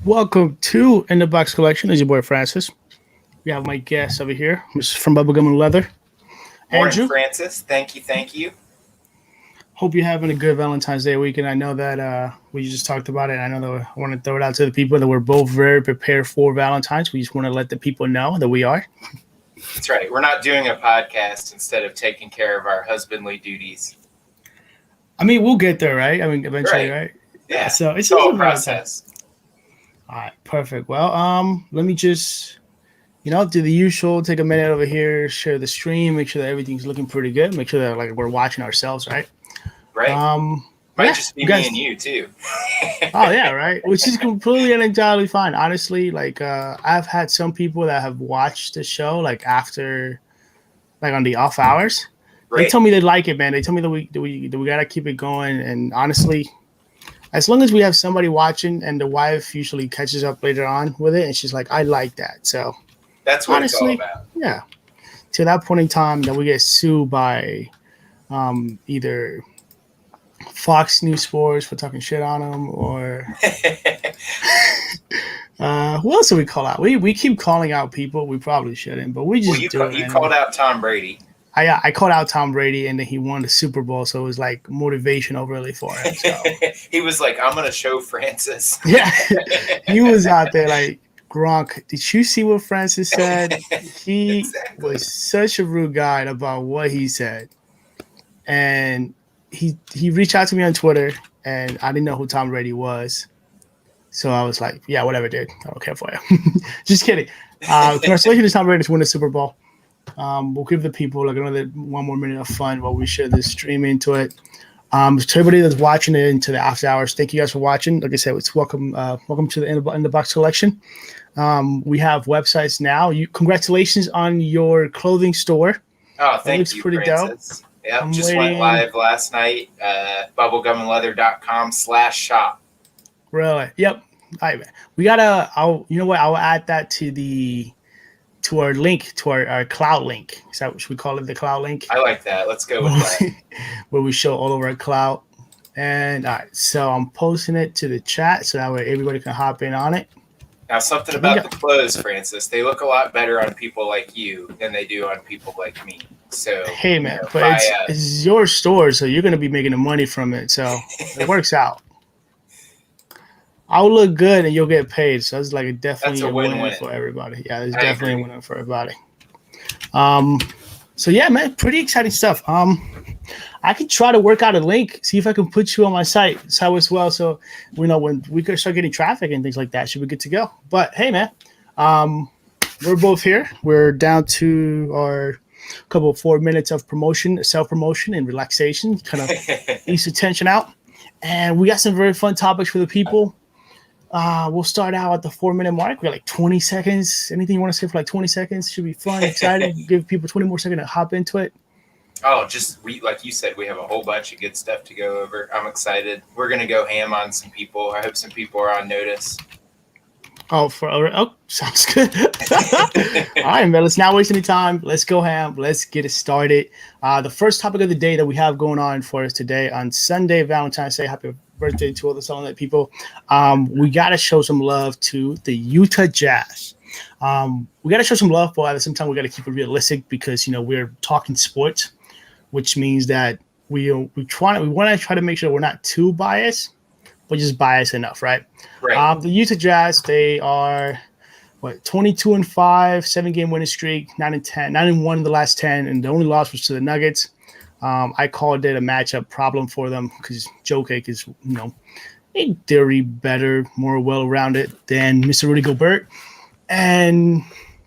Welcome to InTheBox Collection. This is your boy Francis. We have my guest over here, Mr. from Bubblegum and Leather. Morning, Andrew. Francis. Thank you. Hope you're having a good Valentine's Day weekend. I know that we just talked about it. I know that I want to throw it out to the people that we're both very prepared for Valentine's. We just want to let the people know that we are. That's right. We're not doing a podcast instead of taking care of our husbandly duties. I mean, we'll get there, right? I mean, eventually, right? Yeah. So it's all a a process. All right, perfect. Well, let me just, do the usual. Take a minute over here, share the stream, make sure that everything's looking pretty good. Make sure that we're watching ourselves, right? Right. Might just be me and you too. Oh yeah, right. Which is completely and entirely fine. Honestly, I've had some people that have watched the show after, on the off hours. Right. They tell me they like it, man. They tell me that we gotta keep it going. And honestly, as long as we have somebody watching, and the wife usually catches up later on with it, and she's like, "I like that." So that's what honestly, it's all about. Yeah. To that point in time, that we get sued by either Fox News Sports for talking shit on them, or who else do we call out? We keep calling out people we probably shouldn't, but we just you called out Tom Brady. I called out Tom Brady, and then he won the Super Bowl, so it was like motivation overly for him. So. He was like, "I'm gonna show Francis." Yeah, he was out there like, Gronk. Did you see what Francis said? He was such a rude guy about what he said, and he reached out to me on Twitter, and I didn't know who Tom Brady was, so I was like, "Yeah, whatever, dude. I don't care for you." Just kidding. Congratulations to Tom Brady to win the Super Bowl. We'll give the people another 1 more minute of fun while we share this stream into it. To everybody that's watching it into the after hours, thank you guys for watching. Like I said, it's welcome to the InTheBox collection. We have websites now. Congratulations on your clothing store. Oh, thank you, pretty Francis. Dope. Yeah, just went live last night. Bubblegumandleather.com/shop. Really? Yep. All right, man. We gotta. I'll add that to our link, to our cloud link. Is that what should we call it? The cloud link? I like that. Let's go with that. Where we show all over our cloud. And all right, so I'm posting it to the chat so that way everybody can hop in on it. Now, something about the clothes, Francis. They look a lot better on people like you than they do on people like me. So hey, man, but it's your store, so you're going to be making the money from it. So it works out. I'll look good and you'll get paid. So it's definitely a win-win for everybody. Yeah, there's definitely a win-win for everybody. So yeah, man, pretty exciting stuff. I could try to work out a link, see if I can put you on my site as well. So when we could start getting traffic and things like that, should be good to go. But hey, man, we're both here. We're down to our couple of 4 minutes of promotion, self-promotion, and relaxation, kind of ease the tension out. And we got some very fun topics for the people. We'll start out at the 4 minute mark. We got 20 seconds. Anything you want to say for 20 seconds? Should be fun, exciting. Give people 20 more seconds to hop into it. Oh, like you said, we have a whole bunch of good stuff to go over. I'm excited. We're going to go ham on some people. I hope some people are on notice. Oh, sounds good. All right, man. Let's not waste any time. Let's go ham. Let's get it started. The first topic of the day that we have going on for us today on Sunday, Valentine's Day. Happy birthday to all the Sunlight people. We got to show some love to the Utah Jazz. We got to show some love, but at the same time, we got to keep it realistic because, we're talking sports, which means that we want to try to make sure we're not too biased, but just biased enough, right? Right. The Utah Jazz, they are 22-5, 7-game winning streak, 9-10, 9-1 in the last 10, and the only loss was to the Nuggets. I called it a matchup problem for them because Joe Cake is, in theory, better, more well-rounded than Mr. Rudy Gobert. And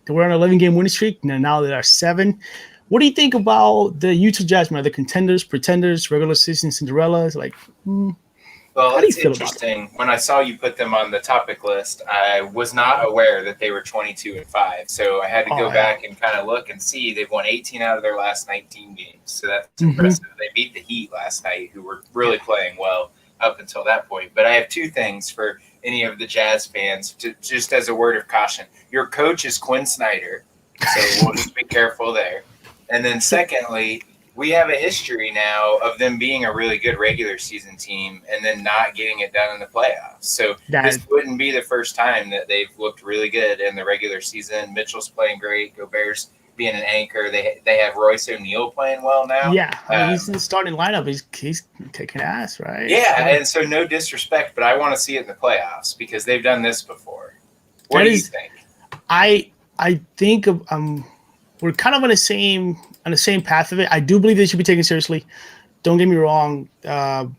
they were on an 11-game winning streak. And now they are 7. What do you think about the Utah Jazz? Are they contenders, pretenders, regular season Cinderellas? Well, it's interesting. When I saw you put them on the topic list, I was not aware that they were 22-5. So I had to go back and kind of look and see. They've won 18 out of their last 19 games. So that's impressive. They beat the Heat last night, who were really playing well up until that point. But I have 2 things for any of the Jazz fans, just as a word of caution. Your coach is Quinn Snyder, so we'll just be careful there. And then secondly, we have a history now of them being a really good regular season team and then not getting it done in the playoffs. So this wouldn't be the first time that they've looked really good in the regular season. Mitchell's playing great. Gobert's being an anchor. They have Royce O'Neal playing well now. Yeah, I mean, he's in the starting lineup. He's kicking ass, right? Yeah, and so no disrespect, but I want to see it in the playoffs because they've done this before. What do you think? I think we're kind of on the same path of it. I do believe they should be taken seriously. Don't get me wrong. I'm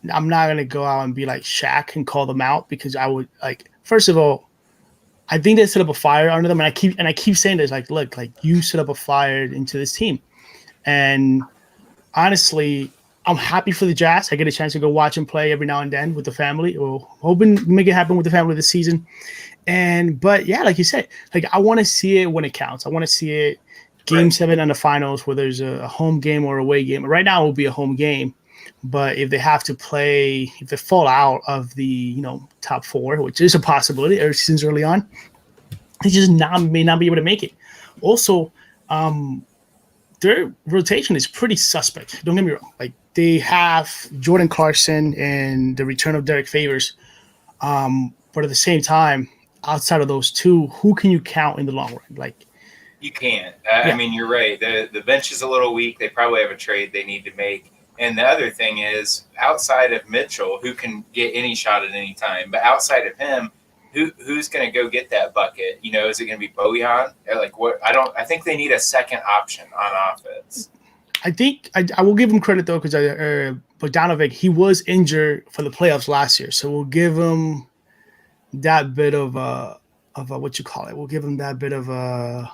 not gonna go out and be like Shaq and call them out because I would like. First of all, I think they set up a fire under them, and I keep saying this like, look, like you set up a fire into this team, and honestly, I'm happy for the Jazz. I get a chance to go watch them play every now and then with the family. Or hoping to make it happen with the family this season. But yeah, like you said, like I want to see it when it counts. I want to see it Game 7 in the finals where there's a home game or away game. Right now it will be a home game, but if they have to play, if they fall out of the top 4, which is a possibility ever since early on, they just may not be able to make it. Also, their rotation is pretty suspect. Don't get me wrong. Like they have Jordan Clarkson and the return of Derek Favors, but at the same time, outside of those two, who can you count in the long run? Like you can't. I mean, you're right. The bench is a little weak. They probably have a trade they need to make. And the other thing is, outside of Mitchell, who can get any shot at any time, but outside of him, who's going to go get that bucket? Is it going to be Bojan? Like what? I think they need a second option on offense. I think I will give him credit though because Bogdanovic, he was injured for the playoffs last year, so we'll give him that bit of a what you call it. We'll give him that bit of a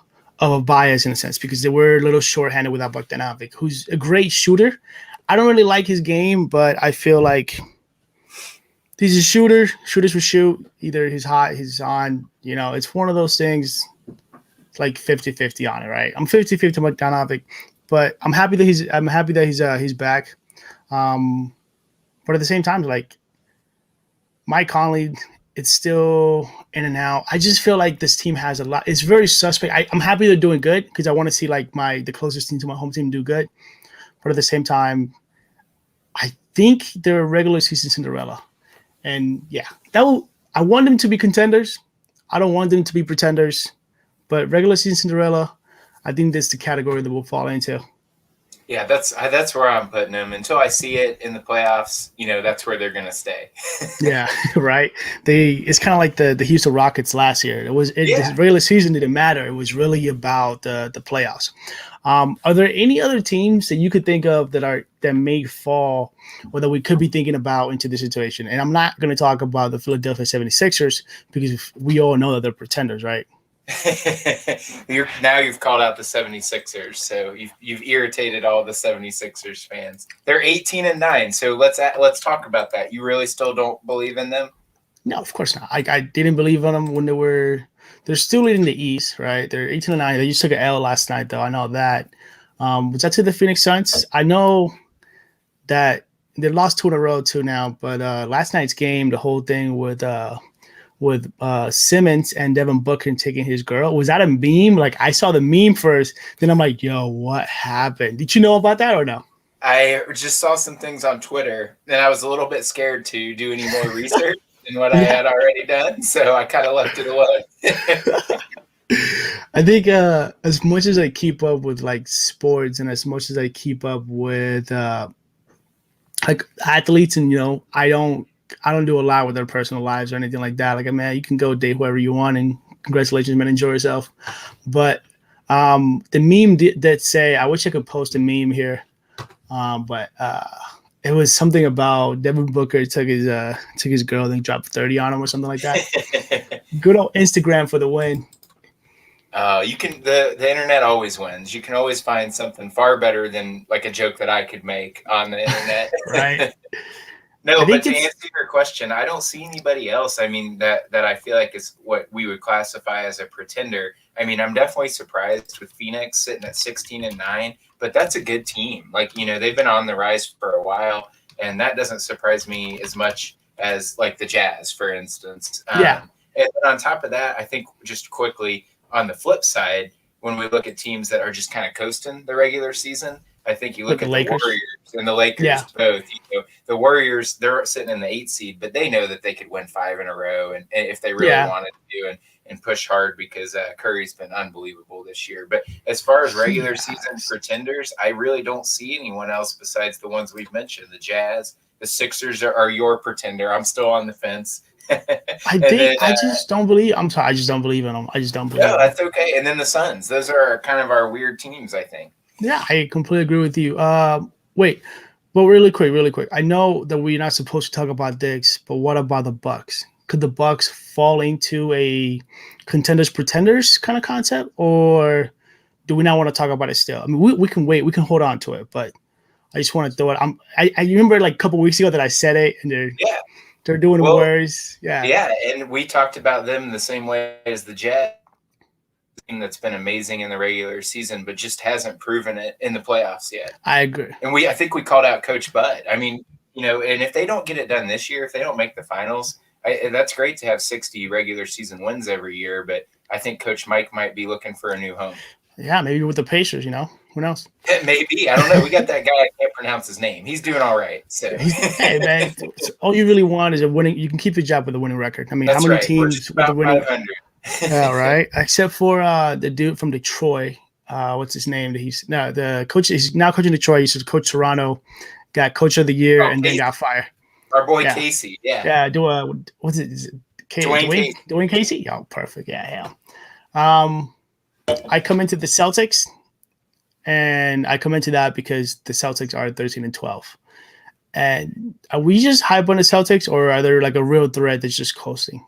bias in a sense because they were a little shorthanded without Bogdanovic, who's a great shooter. I don't really like his game, but I feel like he's a shooter. Shooters will shoot. Either he's hot, he's on. It's one of those things. It's like 50-50 on it, right? I'm 50-50 Bogdanovic, but I'm happy that he's back. But at the same time, like Mike Conley, it's still in and out. I just feel like this team has a lot. It's very suspect. I'm happy they're doing good because I want to see like the closest team to my home team do good. But at the same time, I think they're a regular season Cinderella. And yeah, I want them to be contenders. I don't want them to be pretenders. But regular season Cinderella, I think that's the category that we'll fall into. Yeah, that's where I'm putting them. Until I see it in the playoffs, that's where they're going to stay. Yeah, right. It's kind of like the Houston Rockets last year. The regular season didn't matter. It was really about the playoffs. Are there any other teams that you could think of that may fall or that we could be thinking about into this situation? And I'm not going to talk about the Philadelphia 76ers because we all know that they're pretenders, right? Now you've called out the 76ers, so you've irritated all the 76ers fans. They're 18-9, so let's talk about that. You really still don't believe in them? No, of course not. I didn't believe in them when they're still leading the East, right? They're 18-9. They just took an L last night, though. I know that. Was that to the Phoenix Suns? I know that they lost 2 in a row too now, but last night's game, the whole thing with Simmons and Devin Booker taking his girl. Was that a meme? Like I saw the meme first, then I'm like, yo, what happened? Did you know about that or no? I just saw some things on Twitter and I was a little bit scared to do any more research than what I had already done. So I kind of left it alone. I think as much as I keep up with like sports and as much as I keep up with like athletes and, I don't do a lot with their personal lives or anything like that. Like, man, you can go date whoever you want and congratulations, man, enjoy yourself. But the meme that say, I wish I could post a meme here, but it was something about Devin Booker took his girl and dropped 30 on him or something like that. Good old Instagram for the win. You can the internet always wins. You can always find something far better than like a joke that I could make on the internet. Right. No, but to answer your question, I don't see anybody else. I mean, that I feel like is what we would classify as a pretender. I mean, I'm definitely surprised with Phoenix sitting at 16-9, but that's a good team. Like, they've been on the rise for a while, and that doesn't surprise me as much as like the Jazz, for instance. Yeah. And on top of that, I think just quickly on the flip side, when we look at teams that are just kind of coasting the regular season, I think you look at the Lakers. Warriors and the Lakers both. You know, the Warriors, they're sitting in the 8th seed, but they know that they could win 5 in a row, and if they really wanted to, and push hard because Curry's been unbelievable this year. But as far as regular season pretenders, I really don't see anyone else besides the ones we've mentioned. The Jazz, the Sixers are your pretender. I'm still on the fence. I just don't believe. I'm sorry, I just don't believe in them. I just don't believe. No, that's okay. And then the Suns. Those are kind of our weird teams, I think. Yeah, I completely agree with you. Wait, but really quick. I know that we're not supposed to talk about this, but what about the Bucks? Could the Bucks fall into a contenders pretenders kind of concept, or do we not want to talk about it still? I mean, we can wait. We can hold on to it, but I just want to throw it. I remember like a couple weeks ago that I said it, and they're doing worse. Yeah, and we talked about them the same way as the Jazz, team that's been amazing in the regular season, but just hasn't proven it in the playoffs yet. I agree. And I think we called out Coach Bud. I mean, you know, and if they don't get it done this year, if they don't make the finals, that's great to have 60 regular season wins every year, but I think Coach Mike might be looking for a new home. Yeah, maybe with the Pacers, you know. Who knows? Maybe. I don't know. We got that guy. I can't pronounce his name. He's doing all right. So. Hey, man, all you really want is a winning – you can keep the job with a winning record. I mean, that's how many right. teams with a winning – yeah, right. Except for the dude from Detroit. What's his name? The coach. He's now coaching Detroit. He used to coach Toronto. Got Coach of the Year and then got fired. Our boy Casey. Yeah. What's it? Is it Dwayne Casey? Oh, perfect. Yeah. I come into the Celtics, and I come into that because the Celtics are 13-12. And are we just hype on the Celtics, or are there like a real threat that's just coasting?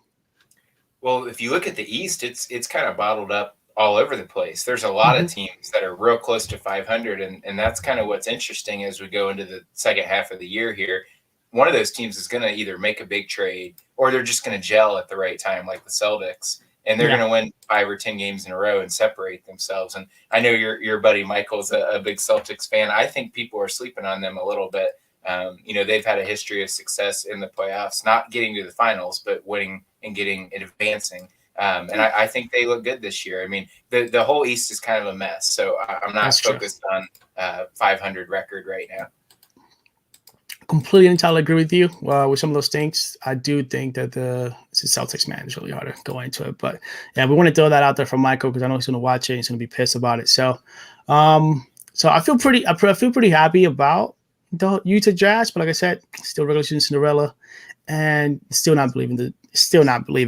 Well, if you look at the East, it's kind of bottled up all over the place. There's a lot of teams that are real close to 500, and that's kind of what's interesting as we go into the second half of the year here. One of those teams is going to either make a big trade or they're just going to gel at the right time, like the Celtics, and they're going to win 5 or 10 games in a row and separate themselves. And I know your buddy Michael's a big Celtics fan. I think people are sleeping on them a little bit. You know, they've had a history of success in the playoffs, not getting to the finals, but winning and getting and advancing. And I think they look good this year. I mean, the whole East is kind of a mess. So I'm not focused on 500 record right now. Completely and entirely agree with you. With some of those things, I do think that the Celtics, man, is really hard to go into it. But yeah, we want to throw that out there for Michael because I know he's going to watch it. He's going to be pissed about it. So, I feel pretty happy about the Utah Jazz. But like I said, still regular season Cinderella, and still not believing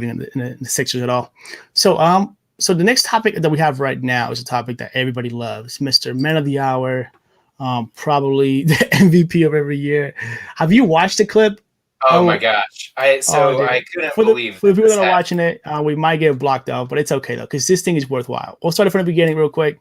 in the Sixers at all. So, so the next topic that we have right now is a topic that everybody loves, Mr. Man of the Hour. Probably the MVP of every year. Have you watched the clip? Oh my gosh! I couldn't believe. For the people that are watching it, we might get blocked out, but it's okay though because this thing is worthwhile. We'll start it from the beginning real quick.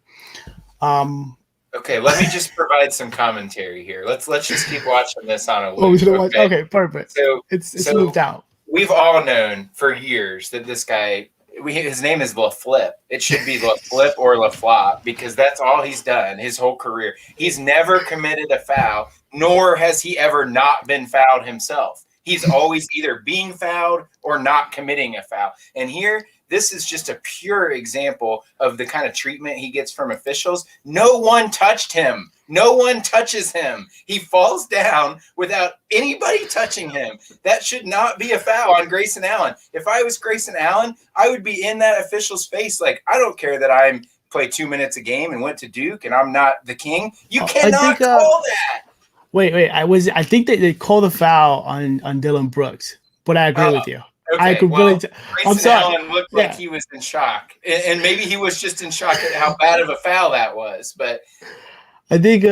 Okay, let me just provide some commentary here. Let's just keep watching this on a loop. Okay, perfect. So it's moved out. We've all known for years that this guy. His name is LaFlip. It should be LaFlip or LaFlop because that's all he's done his whole career. He's never committed a foul, nor has he ever not been fouled himself. He's always either being fouled or not committing a foul. And here, this is just a pure example of the kind of treatment he gets from officials. No one touched him. No one touches him. He falls down without anybody touching him. That should not be a foul on Grayson Allen. If I was Grayson Allen, I would be in that official's face. Like, I don't care that I play 2 minutes a game and went to Duke and I'm not the king. You cannot call that. Wait. I think they called the foul on Dylan Brooks, but I agree with you. Okay, Grayson Allen looked like he was in shock. And maybe he was just in shock at how bad of a foul that was. But I think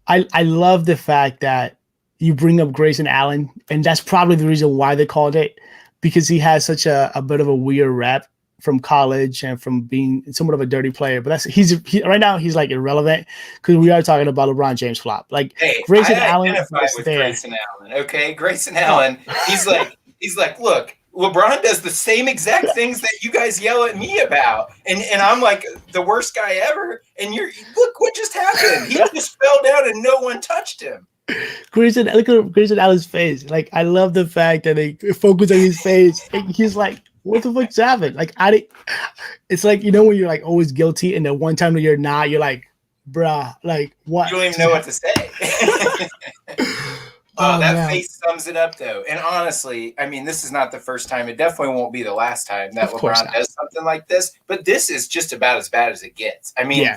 I love the fact that you bring up Grayson Allen, and that's probably the reason why they called it, because he has such a bit of a weird rep from college and from being somewhat of a dirty player. But right now he's like irrelevant because we are talking about LeBron James flop. Like Grayson Allen with Grayson Allen. Okay, Grayson Allen. He's like, look. LeBron does the same exact things that you guys yell at me about. And I'm like the worst guy ever. And look what just happened. He just fell down and no one touched him. Look at Grayson Allen's face. Like, I love the fact that they focus on his face. And he's like, what the fuck's happened? Like, it's like, you know, when you're like always guilty and then one time that you're not, you're like, bruh, like what? You don't even know what to say. Oh, that man. face sums it up, though. And honestly, I mean, this is not the first time. It definitely won't be the last time that LeBron does something like this. But this is just about as bad as it gets. I mean,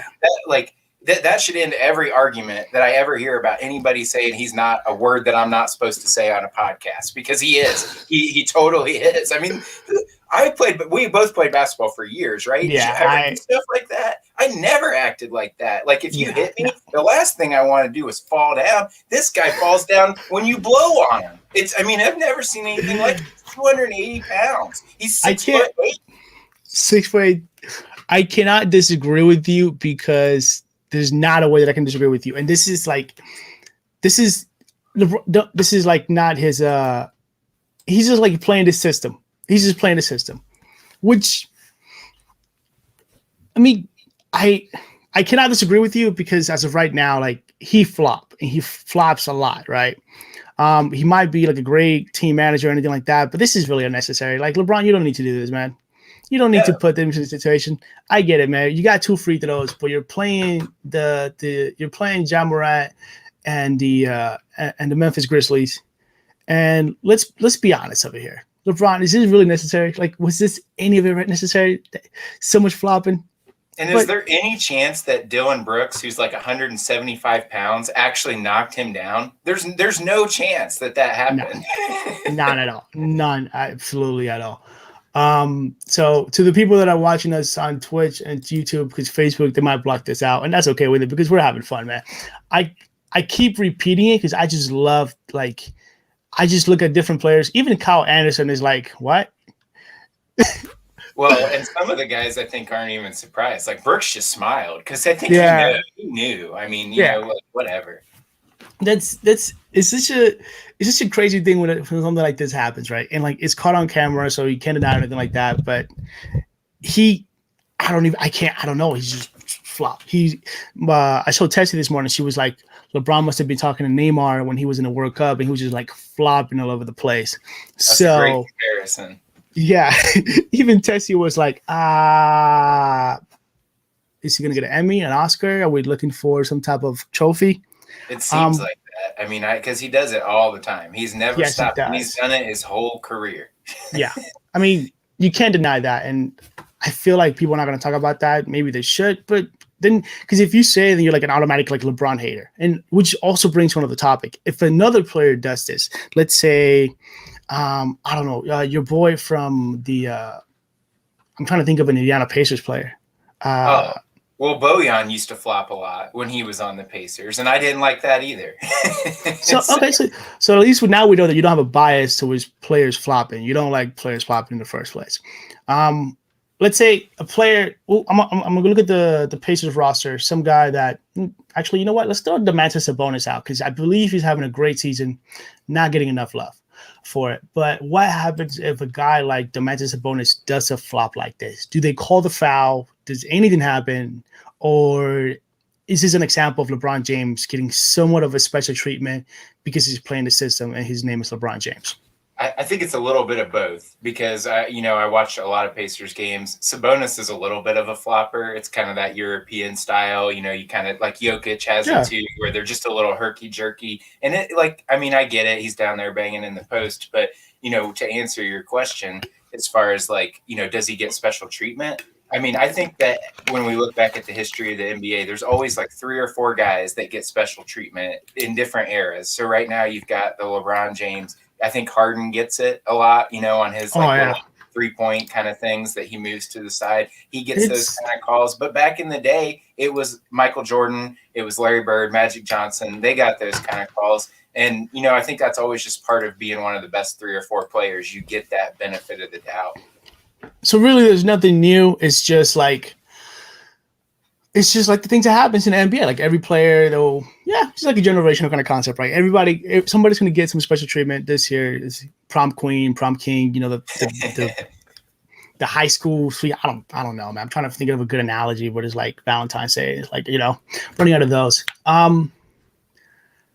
that should end every argument that I ever hear about anybody saying he's not a word that I'm not supposed to say on a podcast, because he is. He totally is. I mean, we both played basketball for years, right? Yeah, stuff like that. I never acted like that. Like, if you hit me, the last thing I want to do is fall down. This guy falls down when you blow on him. I've never seen anything like it. 280 pounds. He's 6'8". 6'8". I cannot disagree with you, because there's not a way that I can disagree with you. And this is like not his. He's just like playing the system. He's just playing the system, which, I mean, I cannot disagree with you, because as of right now, like, he flops a lot, right? He might be like a great team manager or anything like that, but this is really unnecessary. Like, LeBron, you don't need to do this, man. You don't need to put them in a situation. I get it, man. You got 2 free throws, but you're playing you're playing Ja Morant and the Memphis Grizzlies. And let's be honest over here. LeBron, is this really necessary? Like, was this any of it necessary? So much flopping. And is there any chance that Dylan Brooks, who's like 175 pounds, actually knocked him down? There's no chance that happened. No, none at all. None, absolutely at all. So to the people that are watching us on Twitch and YouTube, because Facebook, they might block this out, and that's okay with it, because we're having fun, man. I keep repeating it because I just love, like, I just look at different players. Even Kyle Anderson is like, what? Well, and some of the guys I think aren't even surprised. Like, Brooks just smiled because I think he knew. I mean, you know, like, whatever. It's such a crazy thing when something like this happens, right? And like, it's caught on camera, so you can't deny anything like that. But I don't know. He's just flop. I showed Tessie this morning. She was like, LeBron must have been talking to Neymar when he was in the World Cup, and he was just like flopping all over the place. That's a great comparison. Yeah, even Tessie was like, is he gonna get an Emmy, an Oscar? Are we looking for some type of trophy? It seems like that. I mean, because he does it all the time. He's never stopped. And he's done it his whole career. Yeah, I mean, you can't deny that, and I feel like people are not going to talk about that. Maybe they should, but then, because if you say, then you're like an automatic like LeBron hater, and which also brings to another topic. If another player does this, let's say, I don't know, your boy from the, I'm trying to think of an Indiana Pacers player. Well, Bojan used to flop a lot when he was on the Pacers, and I didn't like that either. So at least now we know that you don't have a bias towards players flopping. You don't like players flopping in the first place. Let's say a player. Well, I'm gonna look at the Pacers roster. Some guy that actually, you know what? Let's throw Domantas Sabonis out, because I believe he's having a great season, not getting enough love for it. But what happens if a guy like Domantas Sabonis does a flop like this? Do they call the foul? Does anything happen? Or is this an example of LeBron James getting somewhat of a special treatment because he's playing the system and his name is LeBron James? I think it's a little bit of both, because I watched a lot of Pacers games. Sabonis is a little bit of a flopper. It's kind of that European style, you kind of like Jokic has it too, where they're just a little herky jerky. And I get it. He's down there banging in the post, but to answer your question, as far as does he get special treatment? I mean, I think that when we look back at the history of the NBA, there's always like 3 or 4 guys that get special treatment in different eras. So right now you've got the LeBron James. I think Harden gets it a lot, on his little 3-point kind of things that he moves to the side. He gets those kind of calls. But back in the day, it was Michael Jordan, it was Larry Bird, Magic Johnson. They got those kind of calls. And, I think that's always just part of being one of the best 3 or 4 players. You get that benefit of the doubt. So really, there's nothing new. It's just like the things that happens in the NBA. Like every player, though, it's like a generational kind of concept, right? Somebody's going to get some special treatment this year. Is prom queen, prom king. The high school sweet. I don't know, man. I'm trying to think of a good analogy, but it's like Valentine's Day. It's like running out of those.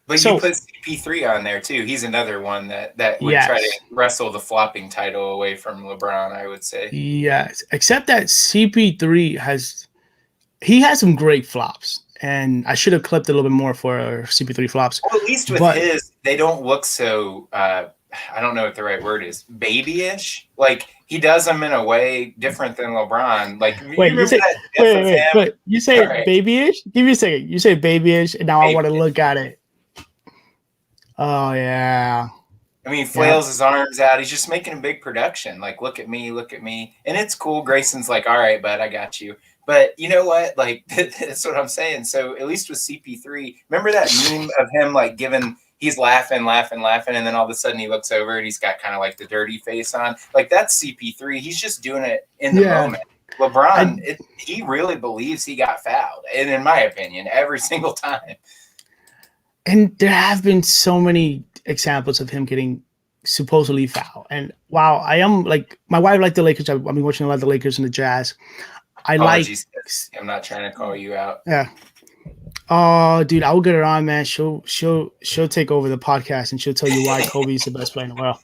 But you put CP3 on there too. He's another one that would try to wrestle the flopping title away from LeBron, I would say. Yes, except that CP3 has some great flops. and I should have clipped a little bit more for CP3 flops. Well, at least with his, they don't look so. I don't know what the right word is. Babyish. Like he does them in a way different than LeBron. Like wait, you say you say right. Babyish? Give me a second. You say babyish, and now babyish. I want to look at it. Oh yeah. I mean, flails his arms out. He's just making a big production. Like, look at me, and it's cool. Grayson's like, all right, bud, I got you. But you know what? Like, that's what I'm saying. So at least with CP3, remember that meme of him like he's laughing, and then all of a sudden he looks over and he's got kind of like the dirty face on. Like that's CP3. He's just doing it in the moment. LeBron, he really believes he got fouled, and in my opinion, every single time. And there have been so many examples of him getting supposedly fouled. And wow, I am like my wife liked the Lakers. I've been watching a lot of the Lakers and the Jazz. I'm not trying to call you out. Yeah. Oh, dude, I will get her on, man. She'll take over the podcast and she'll tell you why Kobe's the best player in the world.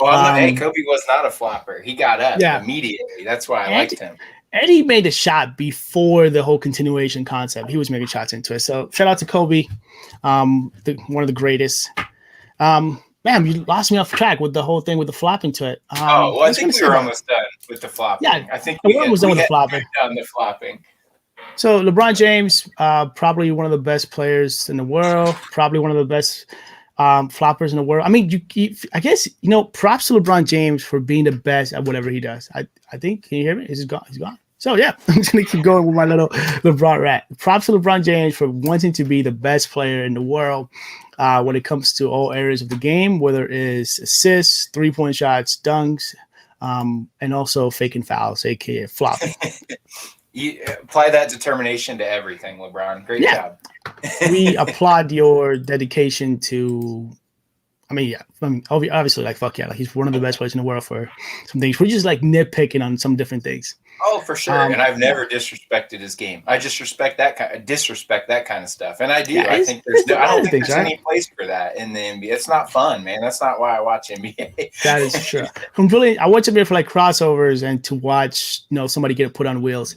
Well, hey, Kobe was not a flopper. He got up immediately. That's why I liked him. And he made a shot before the whole continuation concept. He was making shots into it. So shout out to Kobe, one of the greatest. Man, you lost me off track with the whole thing with the flopping to it. I think we were almost done with the flopping. Yeah, I think we was done with the flopping. Done the flopping. So LeBron James, probably one of the best players in the world, probably one of the best floppers in the world. I mean, I guess props to LeBron James for being the best at whatever he does. I think. Can you hear me? He's gone. He's gone. So yeah, I'm just gonna keep going with my little LeBron rant. Props to LeBron James for wanting to be the best player in the world when it comes to all areas of the game, whether it is assists, 3-point shots, dunks, and also faking fouls, aka flopping. You apply that determination to everything, LeBron. Great job. We applaud your dedication to. I mean, obviously, like fuck yeah, like he's one of the best players in the world for some things. We're just like nitpicking on some different things. Oh, for sure. And I've never disrespected his game. I just disrespect that kind of stuff. And I do. I think I don't think there's any place for that in the NBA. It's not fun, man. That's not why I watch NBA. That is true. I watch NBA for like crossovers and to watch, somebody get put on wheels.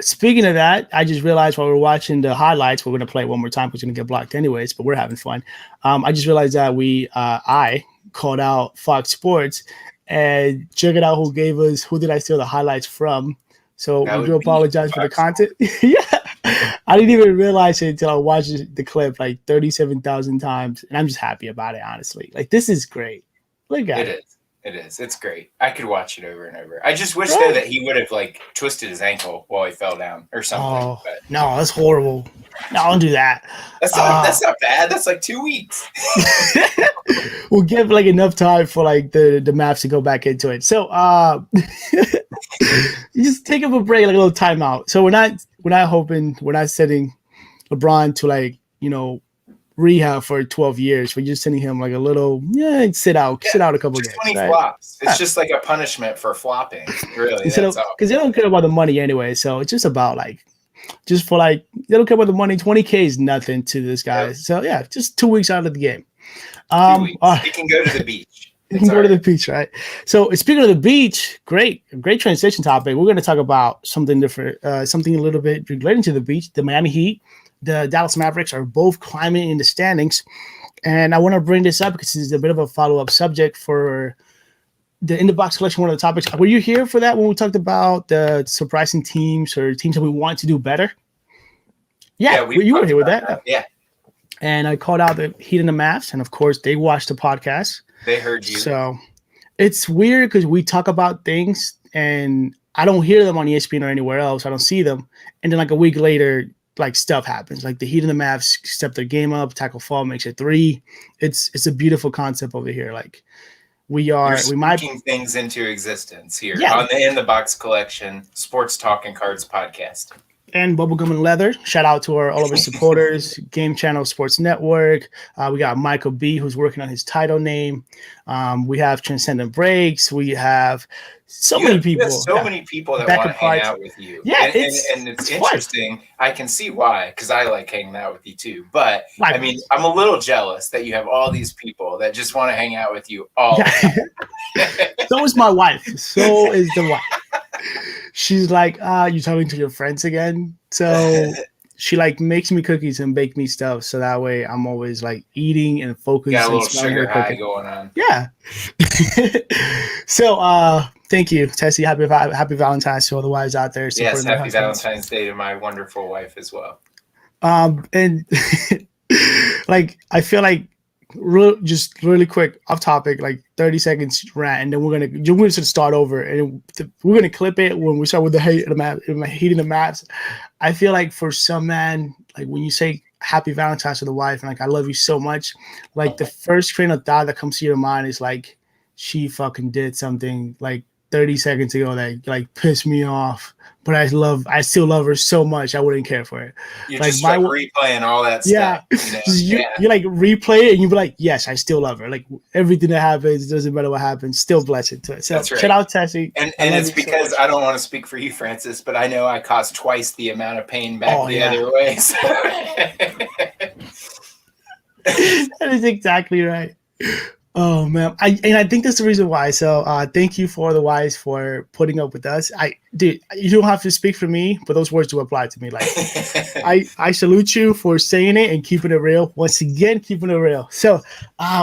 Speaking of that, I just realized while we're watching the highlights, we're going to play it one more time because we're going to get blocked anyways, but we're having fun. I just realized that I called out Fox Sports. And check it out who did I steal the highlights from. So we do apologize for the content. Yeah. I didn't even realize it until I watched the clip like 37,000 times. And I'm just happy about it, honestly. Like, this is great. Look at it. It is. It's great. I could watch it over and over. I just wish, though, that he would have, like, twisted his ankle while he fell down or something. Oh, but. No, that's horrible. No, don't do that. That's not bad. That's like 2 weeks. We'll give, like, enough time for, like, the Mavs to go back into it. So, you just take up a break, like a little timeout. So we're not setting LeBron to, like, rehab for 12 years. We're just sending him like a little sit out a couple of games. 20 flops. It's just like a punishment for flopping. Really, because they don't care about the money anyway. So it's just about they don't care about the money. 20K is nothing to this guy. Yep. So yeah, just 2 weeks out of the game. 2 weeks. He can go to the beach. You can go to the beach, right? So speaking of the beach, great transition topic. We're going to talk about something different, something a little bit relating to the beach. The Miami Heat, the Dallas Mavericks are both climbing in the standings. And I want to bring this up because it's a bit of a follow-up subject for the InTheBox collection, one of the topics. Were you here for that when we talked about the surprising teams or teams that we want to do better? Yeah, you were here with that. Yeah. And I called out the Heat and the Mavs. And, of course, they watched the podcast. They heard you. So it's weird because we talk about things and I don't hear them on ESPN or anywhere else. I don't see them. And then like a week later, like stuff happens. Like the Heat and the Mavs step their game up, tackle fall, makes it 3. It's a beautiful concept over here. Like we might things into existence here on the InTheBox collection, Sports Talking Cards podcast. And Bubblegum and Leather. Shout out to all of our supporters, Game Channel Sports Network. We got Michael B, who's working on his title name. We have Transcendent Breaks. We have many people. Many people that want to hang out with you. Yeah, and it's interesting. Fun. I can see why, because I like hanging out with you too. But I mean, I'm a little jealous that you have all these people that just want to hang out with you all the time. So is my wife. So is the wife. She's like, you talking to your friends again? So she like makes me cookies and bake me stuff, so that way I'm always like eating and focused. Got a and little smelling sugar her high cooking. going on. Yeah. So thank you, Tessie. Happy Valentine's to all the wives out there. Yes, happy husbands. Valentine's Day to my wonderful wife as well. And like I feel like just really quick off topic, like 30 seconds rant, and then we're gonna start over, and we're gonna clip it when we start with the hate of the heating the maps. I feel like for some man, like when you say happy Valentine's to the wife and like I love you so much, like the first train of thought that comes to your mind is like she fucking did something like 30 seconds ago that like pissed me off, but I still love her so much I wouldn't care for it. You're like just like replaying all that stuff. You like replay it and you be like, yes, I still love her. Like everything that happens, doesn't matter what happens, still blessed to it. So shout out Tessie. And it's because so I don't want to speak for you, Francis, but I know I caused twice the amount of pain back other way. So. That is exactly right. Oh man, I think that's the reason why. So thank you for the wives for putting up with us. Dude, you don't have to speak for me, but those words do apply to me. Like I salute you for saying it and keeping it real. Once again, keeping it real. So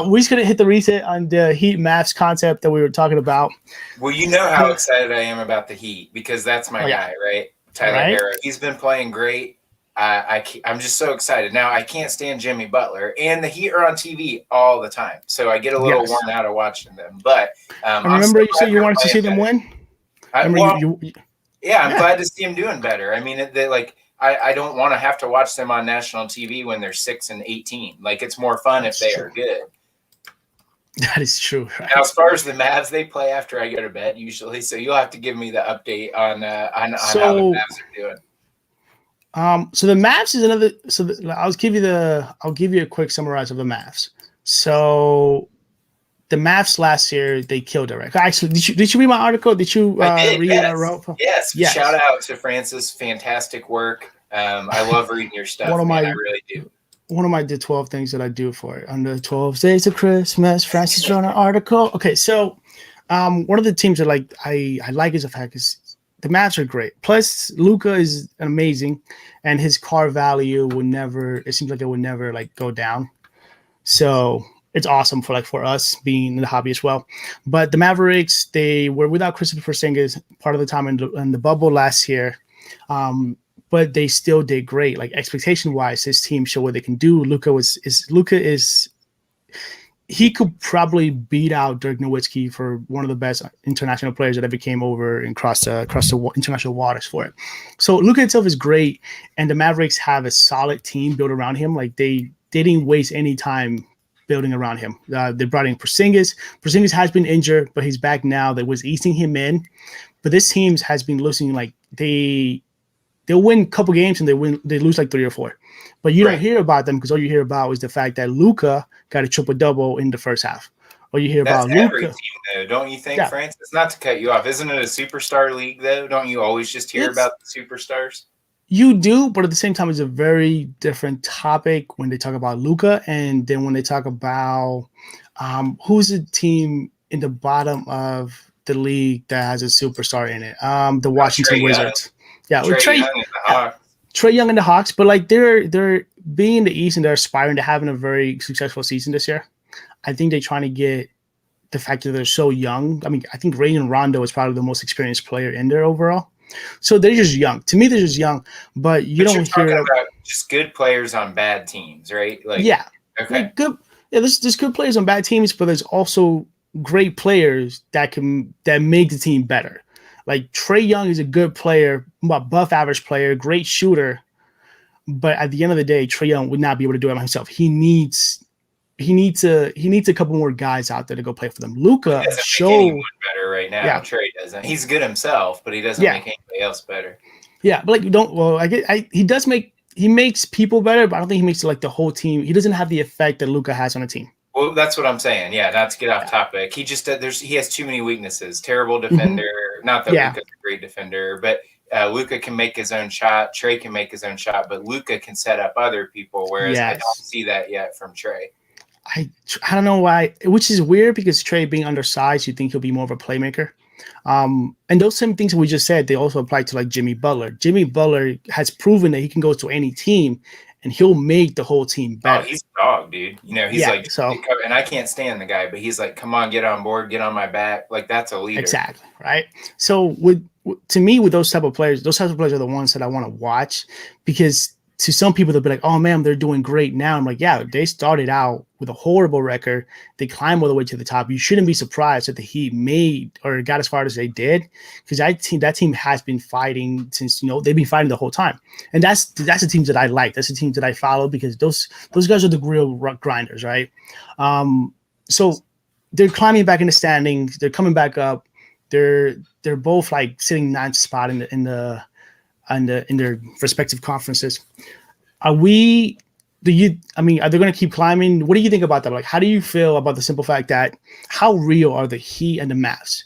we're just gonna hit the reset on the Heat Mavs concept that we were talking about. Well, you know how excited I am about the Heat because that's my guy, right? Tyler Hero. He's been playing great. I'm just so excited. Now, I can't stand Jimmy Butler, and the Heat are on TV all the time, so I get a little worn out of watching them. But I remember you said you wanted to see them win? I'm glad to see them doing better. I mean, I don't want to have to watch them on national TV when they're 6 and 18. Like, it's more fun if they are good. That is true. Right? Now, as far as the Mavs, they play after I go to bed usually, so you'll have to give me the update on how the Mavs are doing. So the Mavs is another. So I'll give you a quick summarize of the Mavs. So the Mavs last year they killed it, right? Actually, did you read my article? Did you read what I wrote? Yes. Shout out to Francis, fantastic work. I love reading your stuff. I really do. One of my 12 things that I do for it on the 12 days of Christmas. Francis wrote an article. Okay, so one of the teams that I like is the fact is. The Mavs are great. Plus, Luka is amazing, and his car value would never. It seems like it would never like go down. So it's awesome for us being in the hobby as well. But the Mavericks, they were without Christopher Porzingis part of the time in the bubble last year, but they still did great. Like expectation wise, his team showed what they can do. Luka is. He could probably beat out Dirk Nowitzki for one of the best international players that ever came over and crossed the international waters for it. So Luka itself is great, and the Mavericks have a solid team built around him. Like they didn't waste any time building around him. They brought in Porzingis. Porzingis has been injured, but he's back now. That was easing him in. But this team has been losing. Like they'll win a couple games and they lose like 3 or 4. But you don't hear about them because all you hear about is the fact that Luka got a triple-double in the first half. Or you hear about Luka. Every team, though, don't you think, Francis? Not to cut you off. Isn't it a superstar league, though? Don't you always just hear about the superstars? You do, but at the same time, it's a very different topic when they talk about Luka, and then when they talk about who's the team in the bottom of the league that has a superstar in it? The Washington Wizards. Yeah, Trae Young and the Hawks, but like they're being in the East and they're aspiring to having a very successful season this year. I think they're trying to get the fact that they're so young. I mean, I think Rajon Rondo is probably the most experienced player in there overall. So they're just young. To me, they're just young, but don't hear about just good players on bad teams, right? Like okay, like good. Yeah, there's good players on bad teams, but there's also great players that make the team better. Like Trae Young is a good player, above average player, great shooter, but at the end of the day, Trae Young would not be able to do it by himself. He needs a couple more guys out there to go play for them. Luka anyone better right now. Yeah. Trae doesn't. He's good himself, but he doesn't make anybody else better. Yeah, but like you don't. Well, he makes people better, but I don't think he makes like the whole team. He doesn't have the effect that Luka has on a team. Well, that's what I'm saying. Yeah, not to get off topic. He just he has too many weaknesses. Terrible defender. Mm-hmm. Not that Luka's a great defender, but Luka can make his own shot. Trae can make his own shot, but Luka can set up other people. Whereas I don't see that yet from Trae. I don't know why, which is weird because Trae being undersized, you think he'll be more of a playmaker. And those same things we just said, they also apply to like Jimmy Butler. Jimmy Butler has proven that he can go to any team and he'll make the whole team better. Oh, he's a dog, dude. You know, he's like, so, and I can't stand the guy, but he's like, come on, get on board, get on my back. Like, that's a leader. Exactly, right? So to me, with those types of players are the ones that I want to watch, because to some people, they'll be like, oh, man, they're doing great now. I'm like, yeah, they started out with a horrible record. They climbed all the way to the top. You shouldn't be surprised that the Heat made or got as far as they did, because that team has been fighting since, they've been fighting the whole time. And that's the teams that I like. That's the teams that I follow, because those guys are the real grinders, right? So they're climbing back in the standings. They're coming back up. They're both like sitting ninth spot in their respective conferences. Are they going to keep climbing? What do you think about that? Like, how do you feel about the simple fact that how real are the Heat and the Mavs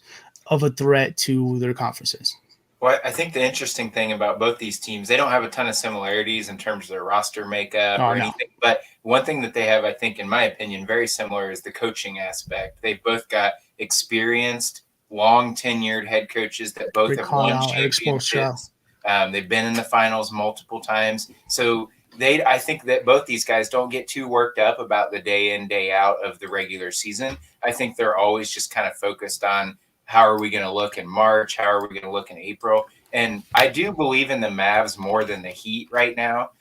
of a threat to their conferences? Well, I think the interesting thing about both these teams, they don't have a ton of similarities in terms of their roster makeup or anything. But one thing that they have, I think, in my opinion, very similar is the coaching aspect. They've both got experienced, long tenured head coaches that both have won championships. They've been in the finals multiple times. So I think that both these guys don't get too worked up about the day in, day out of the regular season. I think they're always just kind of focused on how are we going to look in March? How are we going to look in April? And I do believe in the Mavs more than the Heat right now,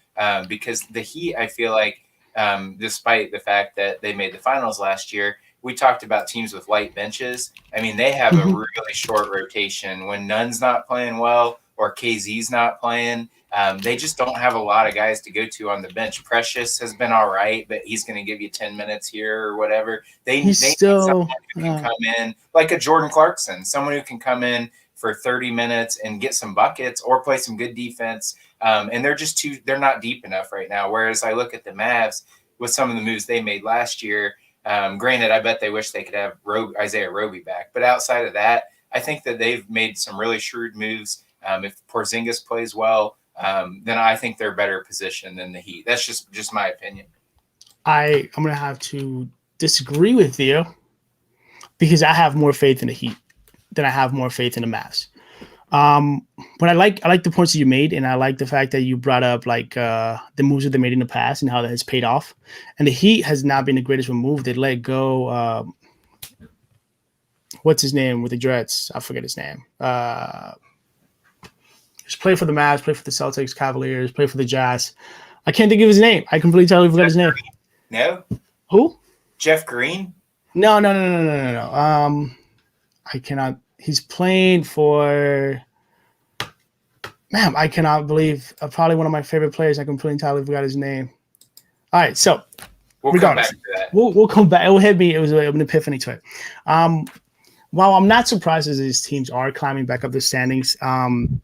because the Heat, I feel like, despite the fact that they made the finals last year, we talked about teams with light benches. I mean, they have a really short rotation. When Nunn's not playing well or KZ's not playing, they just don't have a lot of guys to go to on the bench. Precious has been all right, but he's going to give you 10 minutes here or whatever. They need someone who can come in, like a Jordan Clarkson, someone who can come in for 30 minutes and get some buckets or play some good defense. And they're not deep enough right now. Whereas I look at the Mavs with some of the moves they made last year. Granted, I bet they wish they could have Isaiah Roby back. But outside of that, I think that they've made some really shrewd moves. If Porzingis plays well, then I think they're better positioned than the Heat. That's just my opinion. I'm going to have to disagree with you, because I have more faith in the Heat than I have more faith in the Mavs. But I like the points that you made, and I like the fact that you brought up like the moves that they made in the past and how that has paid off. And the Heat has not been the greatest move. They let go. What's his name with the Jets? I forget his name. Just play for the Mavs, play for the Celtics, Cavaliers, play for the Jazz. I can't think of his name. I completely totally forgot his name. No. Who? Jeff Green? No. I cannot. He's playing for. Man, I cannot believe. Probably one of my favorite players. I completely totally forgot his name. All right, so we'll come back to that. We'll come back. It will hit me. It was an epiphany to it. While I'm not surprised that these teams are climbing back up the standings, and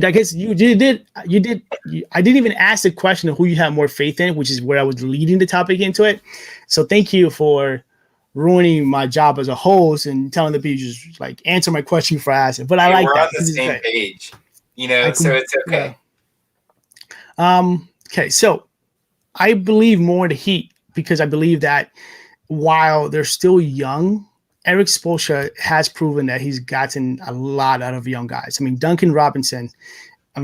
I guess you did. I didn't even ask the question of who you have more faith in, which is where I was leading the topic into it. So thank you for ruining my job as a host and telling the people just like answer my question before I ask it. But I like we're that. We're on the same page, so it's okay. Yeah. Okay, so I believe more in the Heat, because I believe that while they're still young, Eric Spoelstra has proven that he's gotten a lot out of young guys. I mean, Duncan Robinson, I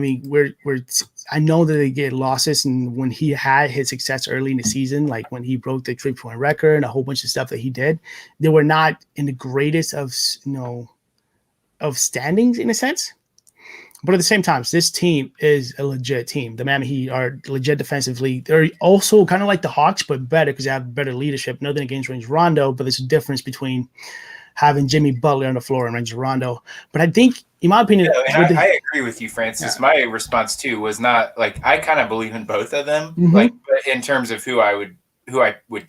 know that they get losses, and when he had his success early in the season, like when he broke the 3-point record and a whole bunch of stuff that he did, they were not in the greatest of standings in a sense. But at the same time, this team is a legit team. The Miami Heat are legit defensively. They're also kind of like the Hawks, but better because they have better leadership. Nothing against Rajon Rondo, but there's a difference between having Jimmy Butler on the floor and Rajon Rondo. But I think, in my opinion, I agree with you, Francis. Yeah. My response too was not like I kind of believe in both of them. Like in terms of who I would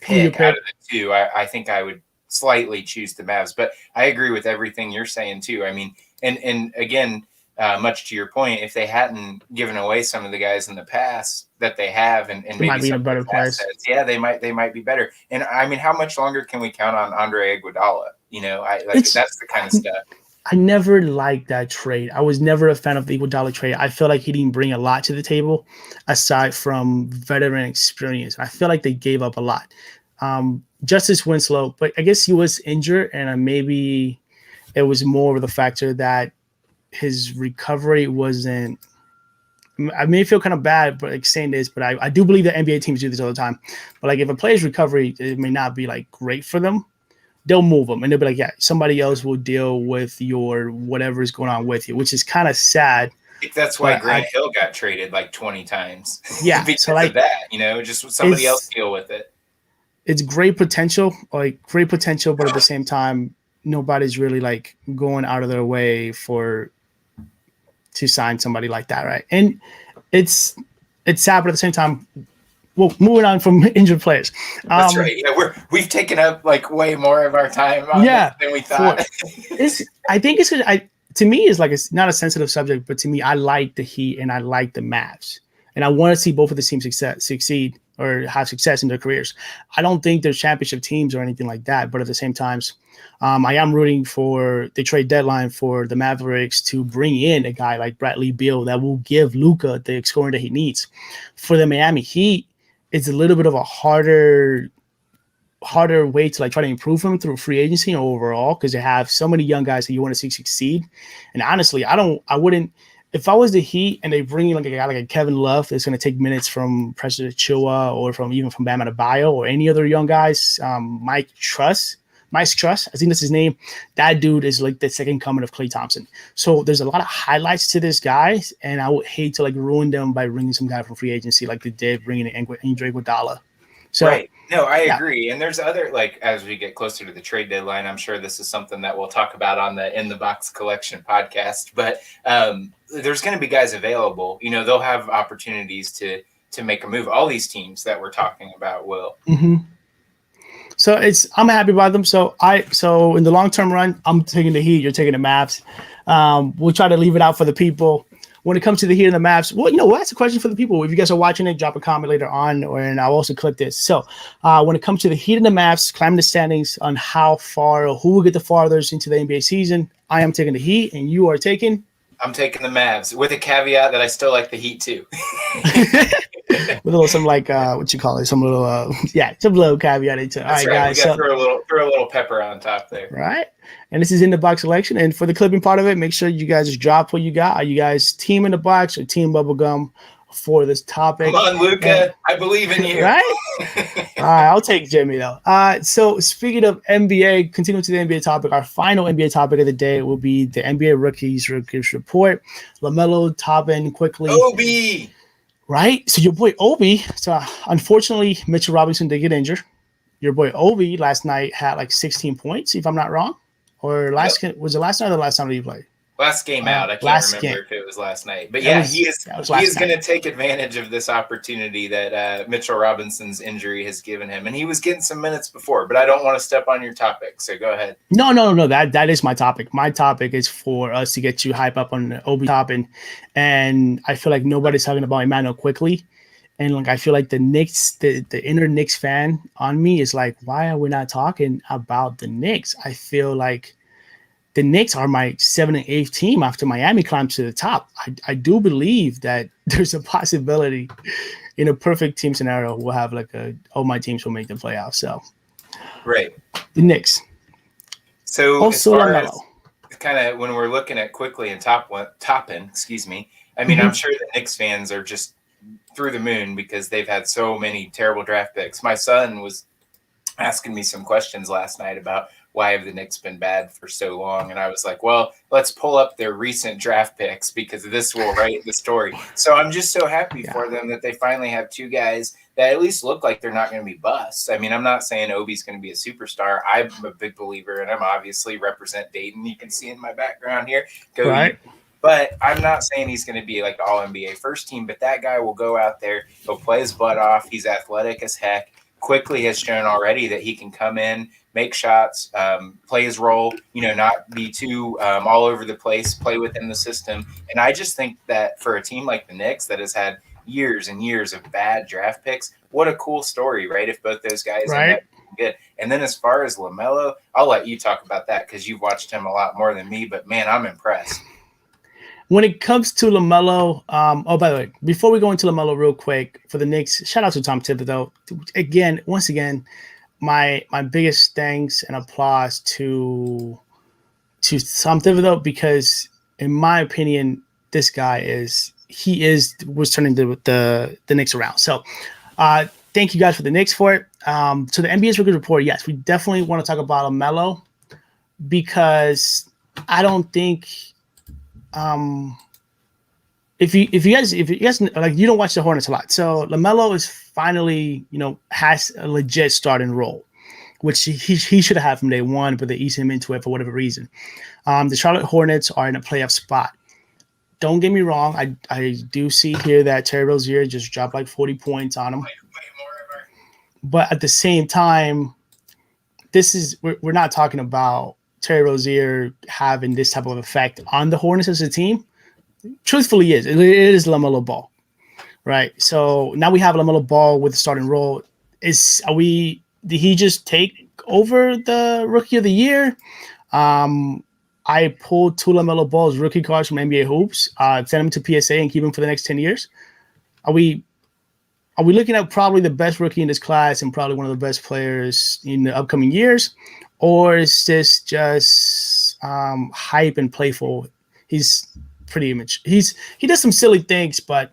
pick out of the two, I think I would slightly choose the Mavs. But I agree with everything you're saying too. I mean, and again. Much to your point, if they hadn't given away some of the guys in the past that they have, and maybe might be some in a better place. Assets, yeah, they might be better. And I mean, how much longer can we count on Andre Iguodala? That's the kind of stuff. I never liked that trade. I was never a fan of the Iguodala trade. I feel like he didn't bring a lot to the table aside from veteran experience. I feel like they gave up a lot. Justice Winslow, but I guess he was injured, and maybe It was more of the factor that his recovery wasn't. I may feel kind of bad, but like saying this, but I do believe that NBA teams do this all the time. But like if a player's recovery, it may not be like great for them. They'll move them and they'll be like, yeah, somebody else will deal with your whatever is going on with you, which is kind of sad. That's why Grant Hill got traded like 20 times. Yeah, because of that, just somebody else deal with it. It's great potential, but at the same time, nobody's really like going out of their way to sign somebody like that, right? And it's sad, but at the same time, well, moving on from injured players. That's right. Yeah, we've taken up like way more of our time on this than we thought. I think to me, it's not a sensitive subject, but to me, I like the Heat and I like the Mavs, and I want to see both of the teams succeed or have success in their careers. I don't think they're championship teams or anything like that, but at the same time, I am rooting for the trade deadline for the Mavericks to bring in a guy like Bradley Beal that will give Luka the scoring that he needs. For the Miami Heat, it's a little bit of a harder way to like try to improve him through free agency or overall, because they have so many young guys that you want to see succeed. And honestly, I wouldn't. If I was the Heat and they bring in like a guy like a Kevin Love that's going to take minutes from Precious Achiuwa or from Bam Adebayo or any other young guys, Mike Truss, I think that's his name. That dude is like the second coming of Klay Thompson. So there's a lot of highlights to this guy, and I would hate to like ruin them by bringing some guy from free agency like they did bringing in Andre Iguodala. So, right. No, I agree. And there's other, like, as we get closer to the trade deadline, I'm sure this is something that we'll talk about on the In the Box Collection podcast. But there's going to be guys available. They'll have opportunities to make a move. All these teams that we're talking about will. Mm-hmm. So I'm happy about them. So in the long-term run, I'm taking the Heat. You're taking the Mavs. We'll try to leave it out for the people. When it comes to the Heat and the Mavs, we'll ask a question for the people. If you guys are watching it, drop a comment later on, and I'll also clip this. So when it comes to the Heat and the Mavs, climbing the standings on how far or who will get the farthest into the NBA season, I am taking the Heat, and you are taking? I'm taking the Mavs, with a caveat that I still like the Heat too. With a little some like some little caveat into. All right, guys. We got to throw a little pepper on top there. Right. And this is In the Box Selection. And for the clipping part of it, make sure you guys just drop what you got. Are you guys team In the Box or team Bubblegum for this topic? Come on, Luka. I believe in you. Right? All right, I'll take Jimmy, though. So speaking of NBA, continuing to the NBA topic, our final NBA topic of the day will be the NBA Rookies Report. LaMelo topping quickly. Obi! Right? So your boy Obi, unfortunately, Mitchell Robinson did get injured. Your boy Obi last night had like 16 points, if I'm not wrong. Or was it last night or the last time that you played? Last game out. I can't remember if it was last night. But yeah, he is going to take advantage of this opportunity that Mitchell Robinson's injury has given him. And he was getting some minutes before, but I don't want to step on your topic. So go ahead. No. That is my topic. My topic is for us to get you hype up on the Obi topping. And I feel like nobody's talking about Emmanuel quickly. And like I feel like the Knicks, the inner Knicks fan on me is like, why are we not talking about the Knicks? I feel like the Knicks are my 7th and 8th team after Miami climbs to the top. I do believe that there's a possibility in a perfect team scenario we'll have like all my teams will make the playoffs. So right, the Knicks. So also as far as kind of when we're looking at quickly and topping, excuse me. I mean, I'm sure the Knicks fans are just through the moon because they've had so many terrible draft picks. My son was asking me some questions last night about why have the Knicks been bad for so long? And I was like, well, let's pull up their recent draft picks because this will write the story. So I'm just so happy for them that they finally have two guys that at least look like they're not going to be busts. I mean, I'm not saying Obi's going to be a superstar. I'm a big believer, and I'm obviously represent Dayton. You can see in my background here. Go right. But I'm not saying he's going to be like the All-NBA first team, but that guy will go out there. He'll play his butt off. He's athletic as heck. Quickly has shown already that he can come in, make shots, play his role, not be too all over the place, play within the system. And I just think that for a team like the Knicks that has had years and years of bad draft picks, what a cool story, right? If both those guys end up good. And then as far as LaMelo, I'll let you talk about that because you've watched him a lot more than me, but man, I'm impressed. When it comes to LaMelo, by the way, before we go into LaMelo real quick, for the Knicks, shout out to Tom Thibodeau. Once again, my biggest thanks and applause to to something though, because in my opinion, this guy was turning the Knicks around. So thank you guys for the Knicks for it. So the NBA's rookie report, yes, we definitely want to talk about LaMelo because I don't think if you guys like, you don't watch the Hornets a lot. So LaMelo is finally, has a legit starting role, which he should have had from day one, but they eased him into it for whatever reason. The Charlotte Hornets are in a playoff spot. Don't get me wrong. I do see here that Terry Rozier just dropped like 40 points on him. But at the same time, we're not talking about Terry Rozier having this type of effect on the Hornets as a team. Truthfully, it is LaMelo Ball, right? So now we have LaMelo Ball with the starting role. Did he just take over the Rookie of the Year? I pulled 2 LaMelo Ball's rookie cards from NBA Hoops, send them to PSA and keep them for the next 10 years. Are we looking at probably the best rookie in this class and probably one of the best players in the upcoming years? Or is this just hype and playful? He's pretty image. He does some silly things, but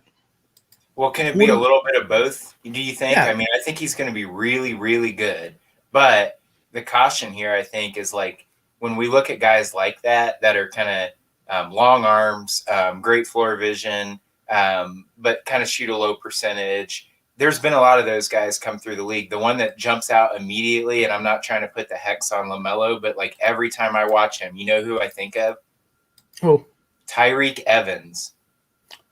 can it be a little bit of both? Do you think? Yeah. I mean, I think he's going to be really, really good. But the caution here, I think, is like when we look at guys like that are kind of long arms, great floor vision, but kind of shoot a low percentage. There's been a lot of those guys come through the league. The one that jumps out immediately, and I'm not trying to put the hex on LaMelo, but like every time I watch him, you know who I think of? Who? Tyreek Evans.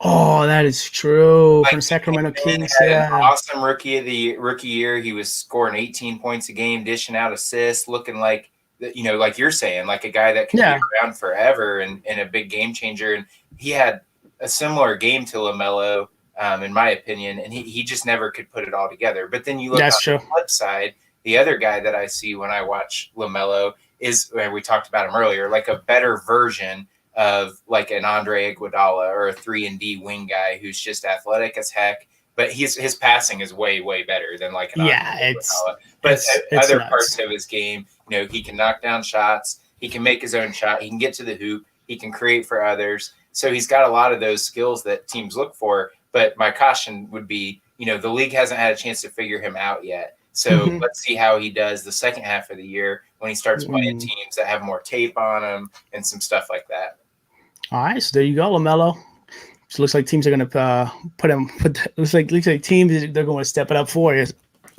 Oh, that is true. From Sacramento Kings. Yeah. An awesome rookie year. He was scoring 18 points a game, dishing out assists, looking like, like you're saying, like a guy that can be around forever and a big game changer. And he had a similar game to LaMelo, in my opinion, and he just never could put it all together. But then you look on the flip side, the other guy that I see when I watch LaMelo is, we talked about him earlier, like a better version of like an Andre Iguodala or a 3-and-D wing guy who's just athletic as heck, but his passing is way, way better than like an Andre Iguodala. But other parts of his game, he can knock down shots, he can make his own shot, he can get to the hoop, he can create for others. So he's got a lot of those skills that teams look for. But my caution would be, the league hasn't had a chance to figure him out yet. So let's see how he does the second half of the year when he starts playing teams that have more tape on him and some stuff like that. All right, so there you go, LaMelo. So it looks like teams are going to looks like teams, they're going to step it up for you.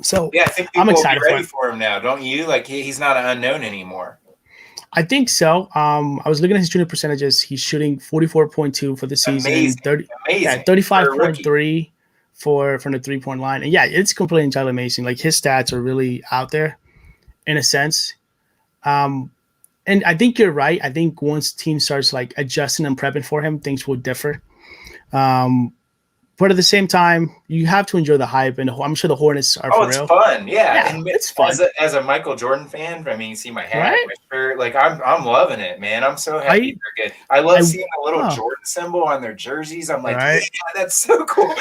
So yeah, I think I'm excited will be ready for him now, don't you? Like he's not an unknown anymore. I think so. I was looking at his shooting percentages. He's shooting 44.2 for the season, 35.3 from the 3-point line. And yeah, it's completely entirely amazing. Like his stats are really out there in a sense. And I think you're right. I think once team starts like adjusting and prepping for him, things will differ. But at the same time, you have to enjoy the hype, and I'm sure the Hornets are for real. Oh, it's fun, yeah. And it's fun. As a Michael Jordan fan, I mean, you see my hat, my shirt, like I'm loving it, man. I'm so happy they're good. I love seeing the little Jordan symbol on their jerseys. I'm like, yeah, that's so cool.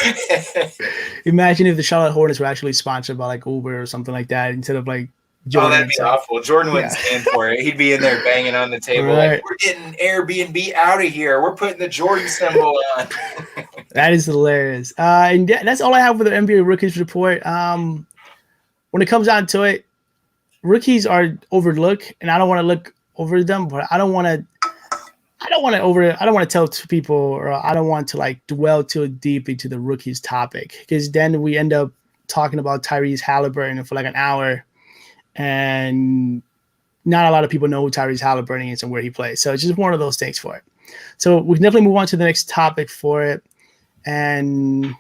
Imagine if the Charlotte Hornets were actually sponsored by like Uber or something like that instead of like Jordan. That'd be awful. Jordan wouldn't stand for it. He'd be in there banging on the table like, we're getting Airbnb out of here. We're putting the Jordan symbol on. That is hilarious. And that's all I have for the NBA Rookies report. When it comes down to it, rookies are overlooked, and I don't want to look over them, but I don't want to tell people, or I don't want to like dwell too deep into the rookies topic, because then we end up talking about Tyrese Halliburton for like an hour, and not a lot of people know who Tyrese Halliburton is and where he plays. So it's just one of those things for it. So we can definitely move on to the next topic for it. And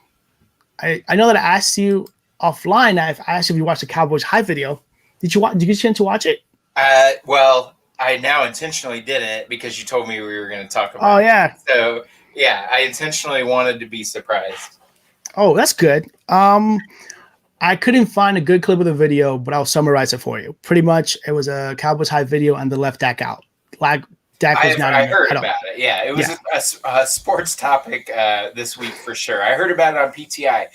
I know that I asked you offline. I asked you if you watched the Cowboys hype video. Did you get a chance to watch it? Well, I now intentionally didn't because you told me we were going to talk about it. Yeah. So, yeah, I intentionally wanted to be surprised. Oh, that's good. I couldn't find a good clip of the video, but I'll summarize it for you. Pretty much, it was a Cowboys hype video and the left back out. Like Dak was not in I there heard at all. about it. Yeah, it was a sports topic this week for sure. I heard about it on PTI.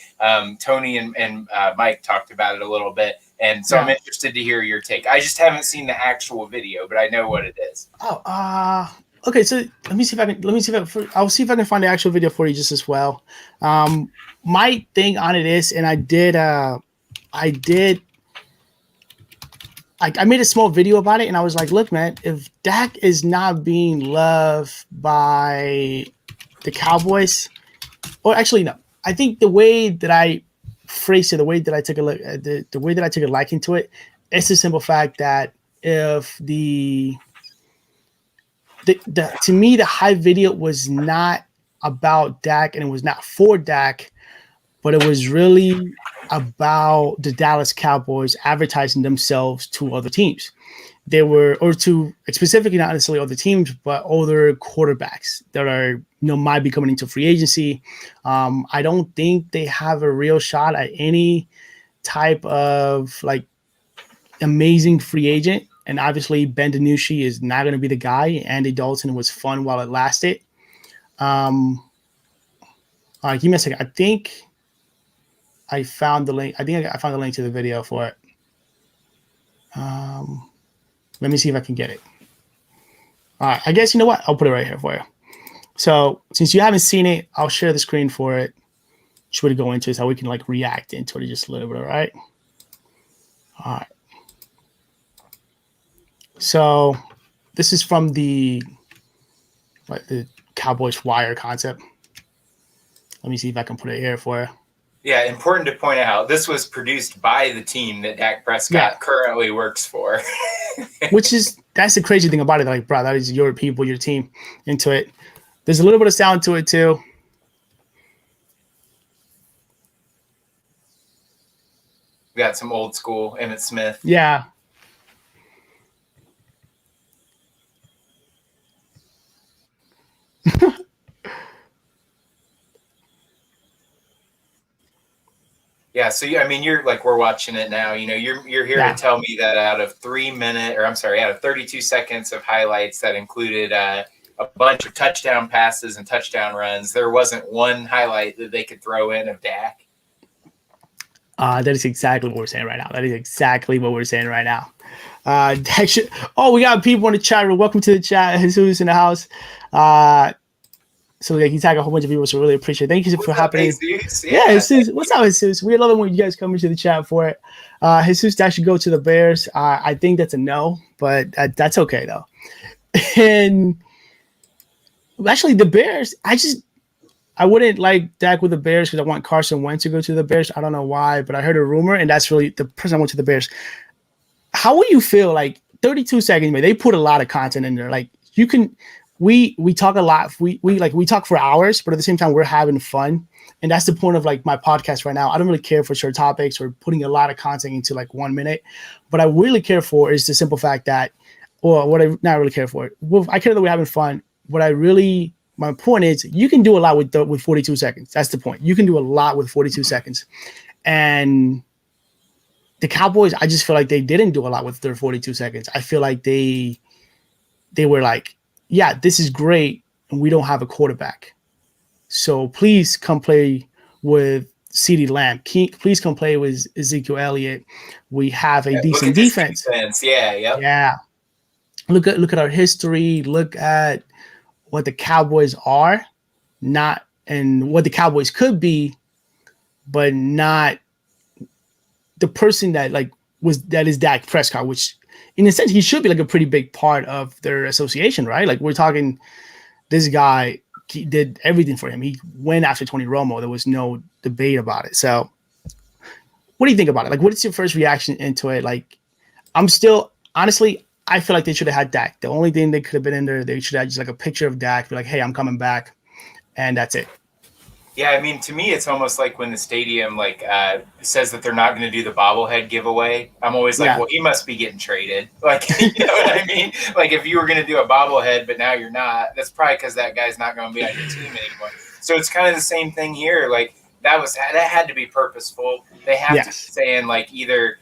Tony and Mike talked about it a little bit, and so I'm interested to hear your take. I just haven't seen the actual video, but I know what it is. Oh, okay. So I'll see if I can find the actual video for you just as well. My thing on it is, and I made a small video about it, and I was like, look, man, if Dak is not being loved by the Cowboys, or actually, no, I think the way that I phrased it, the way that I took a look at the way that I took a liking to it, it's the simple fact that if to me, the hype video was not about Dak and it was not for Dak, but it was really about the Dallas Cowboys advertising themselves to other teams. They were, or to specifically not necessarily other teams, but other quarterbacks that are, might be coming into free agency. I don't think they have a real shot at any type of like amazing free agent. And obviously Ben DiNucci is not going to be the guy. Andy Dalton was fun while it lasted. All right, give me a second. I think I found the link. I think I found the link to the video for it. Let me see if I can get it. All right, I guess you know what? I'll put it right here for you. So since you haven't seen it, I'll share the screen for it. Just want to go into it so we can like react into it just a little bit, all right? All right. So this is from the Cowboys Wire concept. Let me see if I can put it here for you. Yeah, important to point out, this was produced by the team that Dak Prescott currently works for. That's the crazy thing about it. Like, bro, that is your people, your team into it. There's a little bit of sound to it too. We got some old school Emmitt Smith. Yeah. Yeah, so I mean, you're like, we're watching it now. You're here to tell me that out of 32 seconds of highlights that included a bunch of touchdown passes and touchdown runs, there wasn't one highlight that they could throw in of Dak. That is exactly what we're saying right now. We got people in the chat room. Welcome to the chat. Jesus in the house. So he tagged a whole bunch of people, so really appreciate it. Thank you for hopping in. Yeah, Jesus. What's up, Jesus? We love it when you guys come into the chat for it. Jesus actually go to the Bears. I think that's a no, but that's okay though. And actually, the Bears, I wouldn't like Dak with the Bears because I want Carson Wentz to go to the Bears. I don't know why, but I heard a rumor, and that's really the person I went to the Bears. How will you feel? Like 32 seconds, man. They put a lot of content in there. Like you can. We talk a lot. We talk for hours, but at the same time, we're having fun. And that's the point of like my podcast right now. I don't really care for short topics or putting a lot of content into like 1 minute. What I really care for is the simple fact that, or what I not really care for. Well, I care that we're having fun. My point is you can do a lot with 42 seconds. That's the point. You can do a lot with 42 seconds. And the Cowboys, I just feel like they didn't do a lot with their 42 seconds. I feel like they were like, yeah, this is great, and we don't have a quarterback. So please come play with CeeDee Lamb. Please come play with Ezekiel Elliott. We have a decent defense. Yeah. Look at our history. Look at what the Cowboys are, and what the Cowboys could be, but not the person that is Dak Prescott, which in a sense he should be like a pretty big part of their association, right? Like we're talking, this guy did everything for him. He went after Tony Romo. There was no debate about it. So what do you think about it? Like, what is your first reaction into it? Like, honestly, I feel like they should have had Dak. The only thing they could have been in there, they should have just like a picture of Dak, be like, hey, I'm coming back. And that's it. Yeah, I mean, to me, it's almost like when the stadium says that they're not going to do the bobblehead giveaway. I'm always like, well, he must be getting traded. Like, you know what I mean? Like, if you were going to do a bobblehead, but now you're not, that's probably because that guy's not going to be on your team anymore. So it's kind of the same thing here. Like, that had to be purposeful. They have to be saying, like, either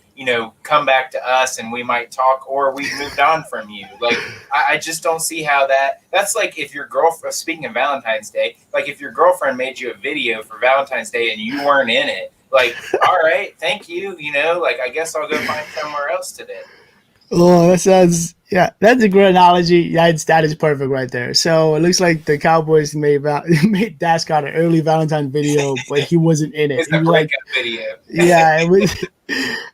come back to us and we might talk, or we've moved on from you. Like, I just don't see how that's like if your girlfriend, speaking of Valentine's Day, like if your girlfriend made you a video for Valentine's Day and you weren't in it, like, all right, thank you. Like, I guess I'll go find somewhere else today. Oh, that's a great analogy. Yeah, that is perfect right there. So it looks like the Cowboys made Dask got an early Valentine video, but he wasn't in it. It's a breakup video. Yeah, it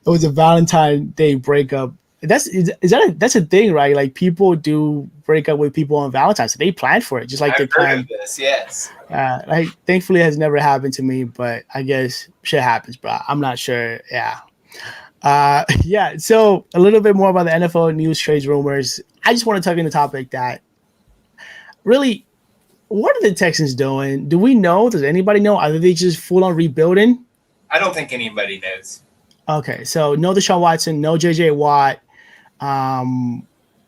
was a Valentine Day breakup. That's a thing, right? Like, people do break up with people on Valentine's. They plan for it, just like I've heard of this. Yes. Like, thankfully, it has never happened to me, but I guess shit happens, bro. I'm not sure. Yeah. So a little bit more about the NFL news, trades, rumors. I just want to touch on the topic that really, what are the Texans doing? Do we know? Does anybody know? Are they just full on rebuilding? I don't think anybody knows. Okay, so no Deshaun Watson, no JJ Watt, no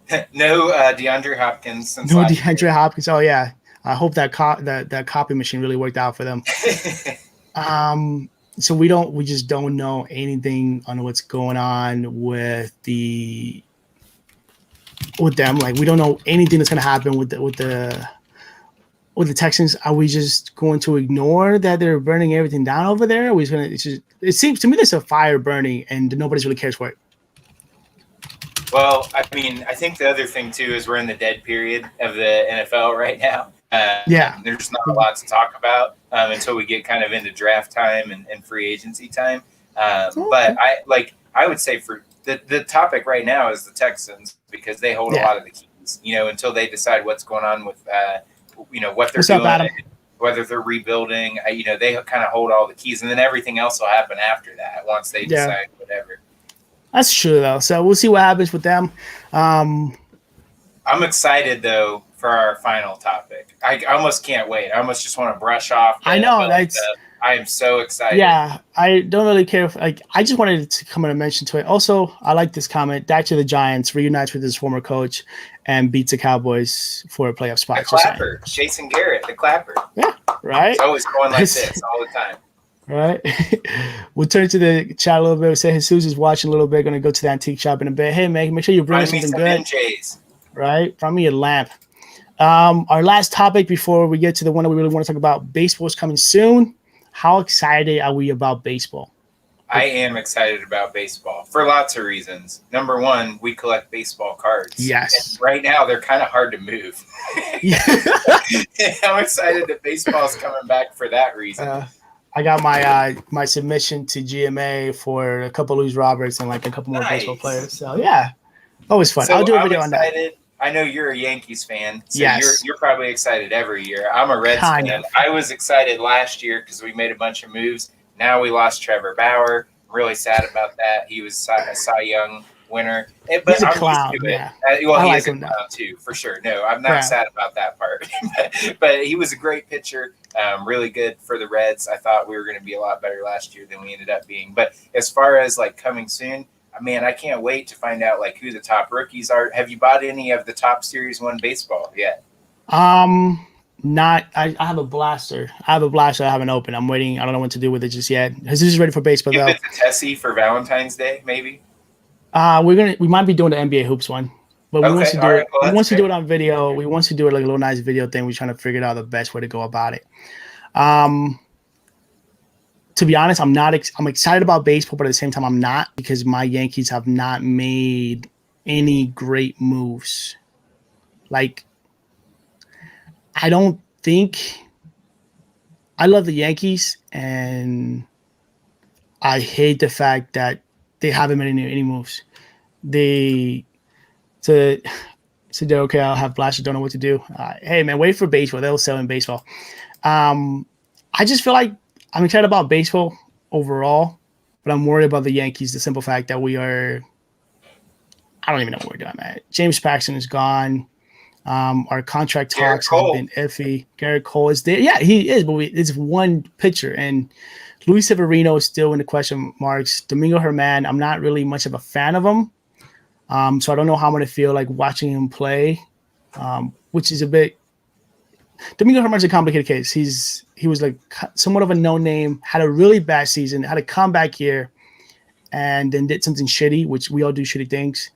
DeAndre Hopkins. No DeAndre Hopkins. Oh yeah, I hope that that copy machine really worked out for them. So we just don't know anything on what's going on with them. Like, we don't know anything that's going to happen with the Texans. Are we just going to ignore that they're burning everything down over there? Are we just going to? It seems to me there's a fire burning and nobody really cares for it. Well, I mean, I think the other thing too is we're in the dead period of the NFL right now. There's not a lot to talk about until we get kind of into draft time and free agency time. But I would say for the topic right now is the Texans, because they hold a lot of the keys, until they decide what's going on with, what they're doing, whether they're rebuilding, they kind of hold all the keys, and then everything else will happen after that once they decide whatever. That's true, though. So we'll see what happens with them. I'm excited, though, for our final topic. I almost can't wait. I almost just want to brush off. I know. I am so excited. Yeah, I don't really care. I just wanted to come in and mention to it. Also, I like this comment. Dak to the Giants reunites with his former coach and beats the Cowboys for a playoff spot. The clapper. Jason Garrett, the clapper. Yeah, right? It's always going like this all the time. Right. We'll turn to the chat a little bit. We'll say Jesus is watching a little bit. Going to go to the antique shop in a bit. Hey, man, make sure you bring us something good. NJs. Right. Find me a lamp. Our last topic before we get to the one that we really want to talk about, baseball is coming soon. How excited are we about baseball? I am excited about baseball for lots of reasons. Number one, we collect baseball cards. Yes. And right now, they're kind of hard to move. I'm excited that baseball is coming back for that reason. I got my submission to GMA for a couple of Luis Roberts and like a couple more baseball players. So yeah, always fun. So I'll do a video on that. I know you're a Yankees fan, so yes. you're probably excited every year. I'm a Reds fan. I was excited last year because we made a bunch of moves. Now we lost Trevor Bauer. I'm really sad about that. He was a Cy Young winner. But he's a clown. Yeah. Well, he is a clown too, for sure. No, I'm not sad about that part. but he was a great pitcher. Really good for the Reds. I thought we were going to be a lot better last year than we ended up being. But as far as like coming soon, man, I can't wait to find out like who the top rookies are. Have you bought any of the top Series 1 baseball yet? Not. I have a blaster. I haven't opened. I'm waiting. I don't know what to do with it just yet. Jesus is ready for baseball though. Give it to Tessie for Valentine's Day, maybe. We might be doing the NBA hoops one. But we want to do it. We want to do it on video. We want to do it like a little nice video thing. We're trying to figure out the best way to go about it. To be honest, I'm excited about baseball, but at the same time, I'm not, because my Yankees have not made any great moves. Like, I don't think I love the Yankees, and I hate the fact that they haven't made any moves. Okay, I'll have Blaster, don't know what to do. Hey, man, wait for baseball. They'll sell in baseball. I just feel like I'm excited about baseball overall, but I'm worried about the Yankees. The simple fact that I don't even know where we're doing, man. James Paxton is gone. Our contract talks have been iffy. Garrett Cole is there. Yeah, he is, but it's one pitcher. And Luis Severino is still in the question marks. Domingo Germán, I'm not really much of a fan of him. So I don't know how I'm going to feel like watching him play, which is a bit – Domingo Germán's a complicated case. He was like somewhat of a no-name, had a really bad season, had a comeback year, and then did something shitty, which we all do shitty things.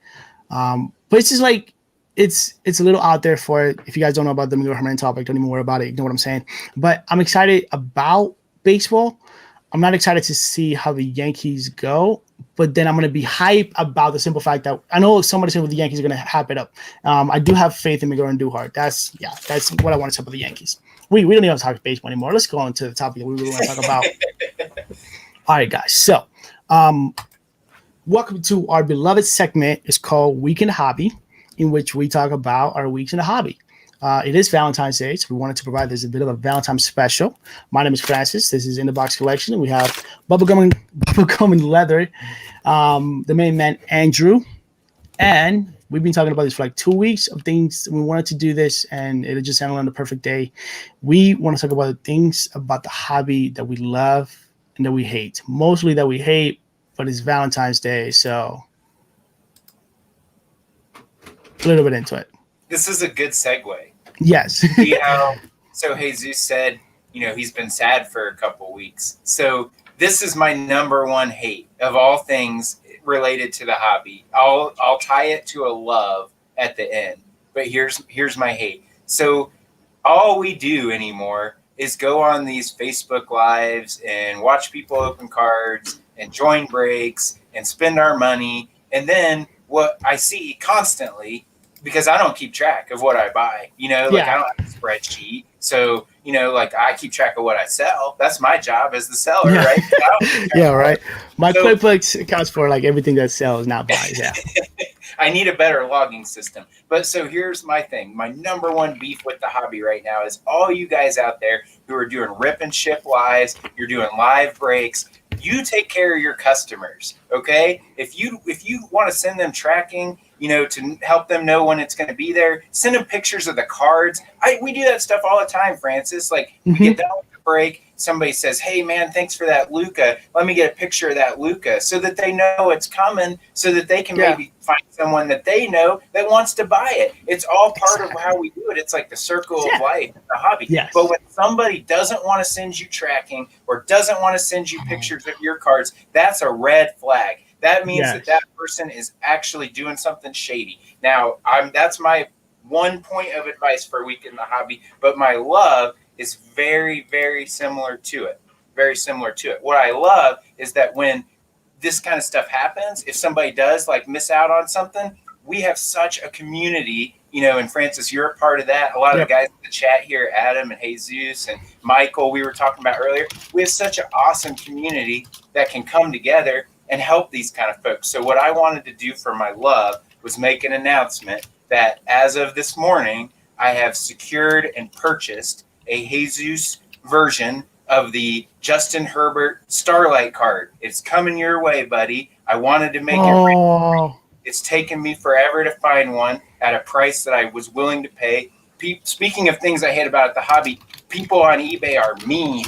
But it's just like it's a little out there for it. If you guys don't know about the Miguel Herman topic, don't even worry about it. You know what I'm saying. But I'm excited about baseball. I'm not excited to see how the Yankees go, but then I'm going to be hype about the simple fact that I know somebody said with the Yankees are going to hap it up. I do have faith in Miguel and Duhart. That's what I want to say about the Yankees. We don't even have to talk baseball anymore. Let's go on to the topic that we really want to talk about. All right, guys. So, welcome to our beloved segment. It's called Week in the Hobby, in which we talk about our weeks in the hobby. It is Valentine's Day, so we wanted to provide this a bit of a Valentine's special. My name is Francis. This is InTheBox Collection, and we have Bubblegum and Leather, the main man, Andrew, and we've been talking about this for like 2 weeks of things. We wanted to do this, and it just ended on the perfect day. We want to talk about the things about the hobby that we love and that we hate. Mostly that we hate, but it's Valentine's Day, so a little bit into it. This is a good segue. Yes. So Jesus said, he's been sad for a couple weeks. So this is my number one hate of all things related to the hobby. I'll tie it to a love at the end, but here's my hate. So all we do anymore is go on these Facebook Lives and watch people open cards and join breaks and spend our money. And then what I see constantly, because I don't keep track of what I buy, I don't have a spreadsheet. So, I keep track of what I sell. That's my job as the seller, right? Yeah, right. My QuickBooks accounts for like everything that sells, not buys. Yeah. I need a better logging system. But so here's my thing. My number one beef with the hobby right now is all you guys out there who are doing rip and ship lives, you're doing live breaks. You take care of your customers, okay? If you want to send them tracking, to help them know when it's going to be there, send them pictures of the cards. We do that stuff all the time, Francis. Like, we get done with the break, somebody says, hey, man, thanks for that Luca. Let me get a picture of that Luca, so that they know it's coming, so that they can maybe find someone that they know that wants to buy it. It's all part of how we do it. It's like the circle of life, the hobby. Yes. But when somebody doesn't want to send you tracking or doesn't want to send you pictures of your cards, that's a red flag. That means that person is actually doing something shady. Now, that's my one point of advice for a week in the hobby, but my love is very, very similar to it. Very similar to it. What I love is that when this kind of stuff happens, if somebody does miss out on something, we have such a community, and Francis, you're a part of that. A lot of the guys in the chat here, Adam and Jesus and Michael, we were talking about earlier, we have such an awesome community that can come together and help these kind of folks. So what I wanted to do for my love was make an announcement that as of this morning, I have secured and purchased a Jesus version of the Justin Herbert Starlight card. It's coming your way, buddy. I wanted to make it. It's taken me forever to find one at a price that I was willing to pay. Speaking of things I hate about the hobby, people on eBay are mean.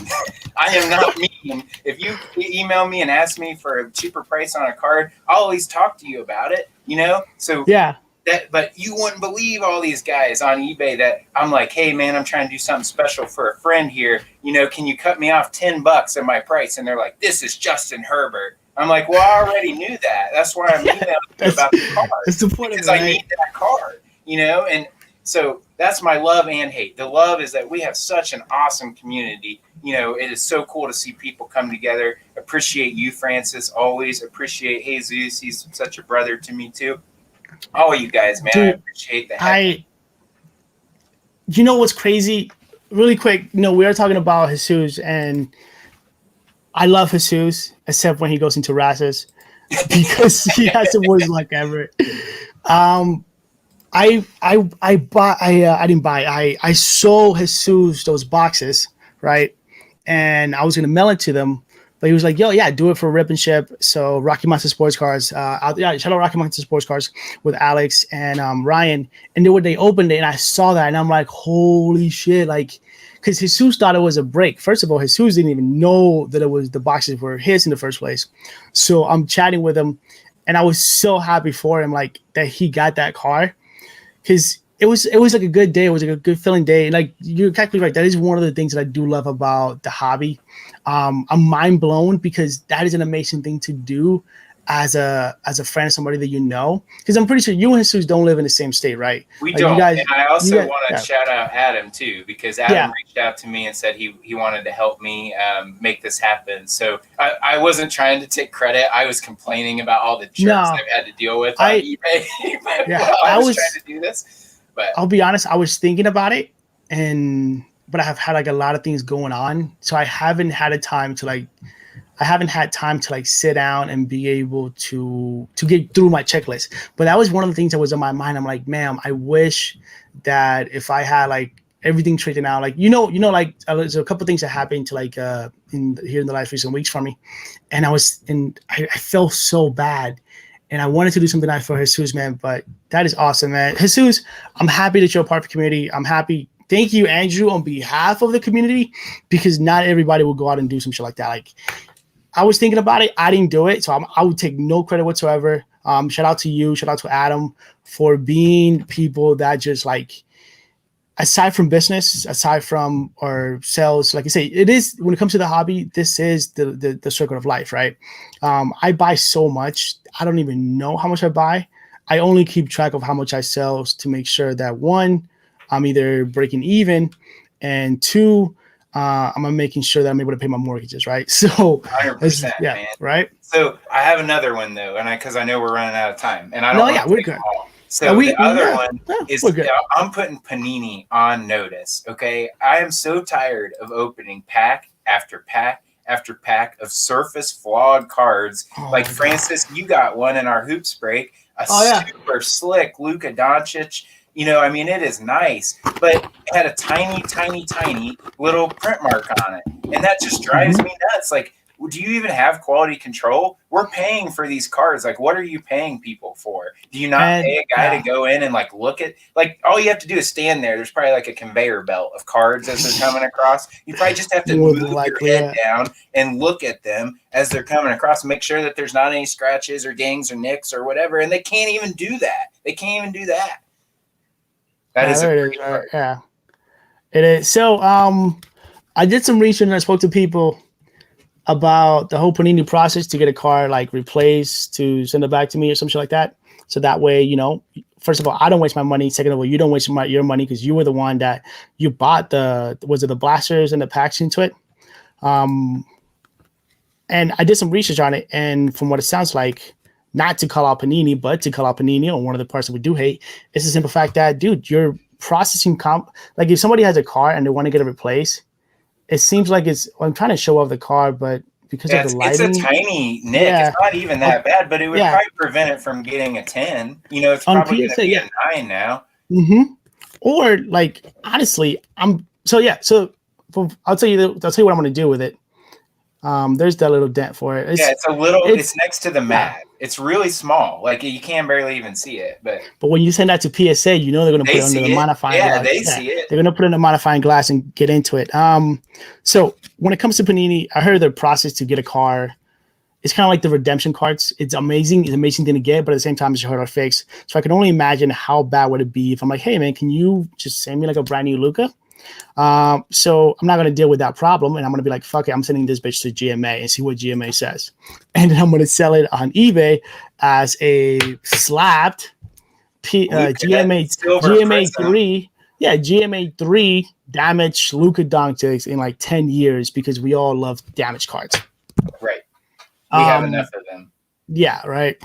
I am not mean. If you email me and ask me for a cheaper price on a card, I'll at least talk to you about it, So but you wouldn't believe all these guys on eBay that I'm like, hey man, I'm trying to do something special for a friend here. Can you cut me off $10 of my price? And they're like, this is Justin Herbert. I'm like, well, I already knew that. That's why I'm emailing you about the card. That's the point because of it, I need that card, and so that's my love and hate. The love is that we have such an awesome community. It is so cool to see people come together. Appreciate you, Francis. Always appreciate Jesus. He's such a brother to me too. All you guys, man. Dude, I appreciate that. You know what's crazy? Really quick, we are talking about Jesus, and I love Jesus, except when he goes into Rassus, because he has the worst luck ever. I didn't buy. I sold Jesus those boxes, right? And I was gonna mail it to them, but he was like, "Yo, yeah, do it for Rip and Ship." So Rocky Monster Sports Cars, shout out Rocky Monster Sports Cars with Alex and Ryan. And then when they opened it, and I saw that, and I'm like, "Holy shit!" Because Jesus thought it was a break. First of all, Jesus didn't even know that it was the boxes were his in the first place. So I'm chatting with him, and I was so happy for him, that he got that car. Because it was like a good day. It was like a good feeling day. And you're exactly right. That is one of the things that I do love about the hobby. I'm mind blown because that is an amazing thing to do as a friend, somebody that you know, because I'm pretty sure you and Jesus don't live in the same state, right? We Like, don't. You guys, and I also you guys, want to yeah. shout out Adam too, because Adam reached out to me and said he wanted to help me make this happen. So I wasn't trying to take credit. I was complaining about all the jerks I've had to deal with on eBay. I was trying to do this. But I'll be honest, I was thinking about it, but I have had like a lot of things going on, so I haven't had time to like sit down and be able to get through my checklist. But that was one of the things that was on my mind. I'm like, man, I wish that if I had like everything straightened out, like like there's a couple of things that happened to like here in the last recent weeks for me, and I felt so bad, and I wanted to do something nice for Jesus, man. But that is awesome, man. Jesus, I'm happy that you're a part of the community. I'm happy. Thank you, Andrew, on behalf of the community, because not everybody will go out and do some shit like that. Like, I was thinking about it. I didn't do it. So I would take no credit whatsoever. Shout out to you. Shout out to Adam for being people that just like, aside from business, aside from our sales, like I say, it is, when it comes to the hobby, this is the circle of life, right? I buy so much. I don't even know how much I buy. I only keep track of how much I sell to make sure that, one, I'm either breaking even, and two, I'm making sure that I'm able to pay my mortgages, right? So 100%, yeah, man. Right. So I have another one though, and because I know we're running out of time, and I don't want to take them all. So the other one is I'm putting Panini on notice. Okay, I am so tired of opening pack after pack after pack of surface flawed cards. Like Francis, you got one in our hoops break, super slick Luka Doncic. I mean, it is nice, but it had a tiny, tiny, tiny little print mark on it. And that just drives me nuts. Like, do you even have quality control? We're paying for these cards. Like, what are you paying people for? Do you not pay a guy to go in and like look at, like, all you have to do is stand there. There's probably like a conveyor belt of cards as they're coming across. You probably just have to move your head down and look at them as they're coming across and make sure that there's not any scratches or dings or nicks or whatever. And they can't even do that. That is it is. So I did some research and I spoke to people about the whole Panini process to get a card like replaced, to send it back to me or something like that. So that way, first of all, I don't waste my money. Second of all, you don't waste your money, because you were the one that you bought the blasters and the packs into it. And I did some research on it, and from what it sounds like, not to call out Panini, but to call out Panini on one of the parts that we do hate, it's the simple fact that, dude, you're processing like if somebody has a car and they want to get it replaced, it seems like I'm trying to show off the car, but because of the lighting, it's a tiny nick. It's not even that bad, but it would probably prevent it from getting a 10. It's probably going to be a 9 now. Or like, honestly, I'll tell you what I'm going to do with it. There's that little dent for it. It's next to the mat. It's really small. Like, you can barely even see it. But when you send that to PSA, they're going to put it under the magnifying glass. They see it. They're going to put it in the magnifying glass and get into it. So when it comes to Panini, I heard the process to get a car, it's kind of like the redemption cards. It's amazing. It's an amazing thing to get, but at the same time, it's hard to fix. So I can only imagine how bad would it be if I'm like, hey, man, can you just send me like a brand new Luka? So I'm not going to deal with that problem, and I'm going to be like, fuck it, I'm sending this bitch to GMA and see what GMA says. And then I'm going to sell it on eBay as a slapped GMA 3 damaged Luka Doncic in like 10 years, because we all love damaged cards. Right. We have enough of them. Yeah, right.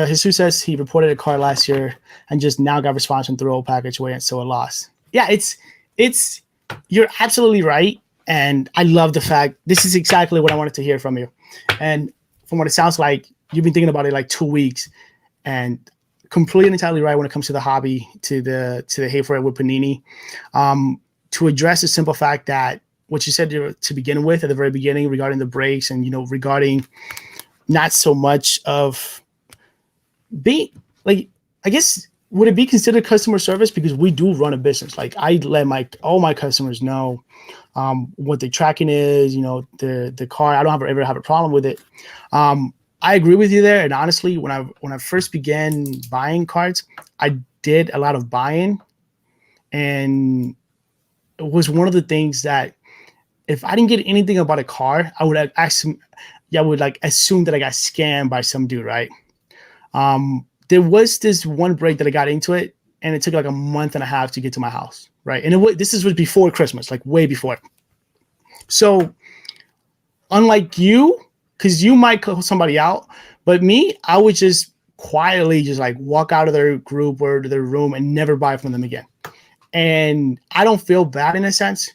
Jesus says he reported a card last year and just now got response and threw a package away, and so it lost. Yeah, it's you're absolutely right, and I love the fact this is exactly what I wanted to hear from you. And from what it sounds like, you've been thinking about it like 2 weeks, and completely and entirely right when it comes to the hobby, to the hate for it with Panini. To address the simple fact that what you said to begin with at the very beginning regarding the breaks, and regarding not so much of being like, I guess, would it be considered customer service? Because we do run a business. Like, I let all my customers know what the tracking is, the car. I don't ever have a problem with it. I agree with you there. And honestly, when I first began buying cards, I did a lot of buying, and it was one of the things that if I didn't get anything about a car, I would ask y'all would like assume that I got scammed by some dude, right? There was this one break that I got into it, and it took like a month and a half to get to my house, right? And this was before Christmas, like way before. So unlike you, because you might call somebody out, but me, I would just quietly just like walk out of their group or to their room and never buy from them again. And I don't feel bad in a sense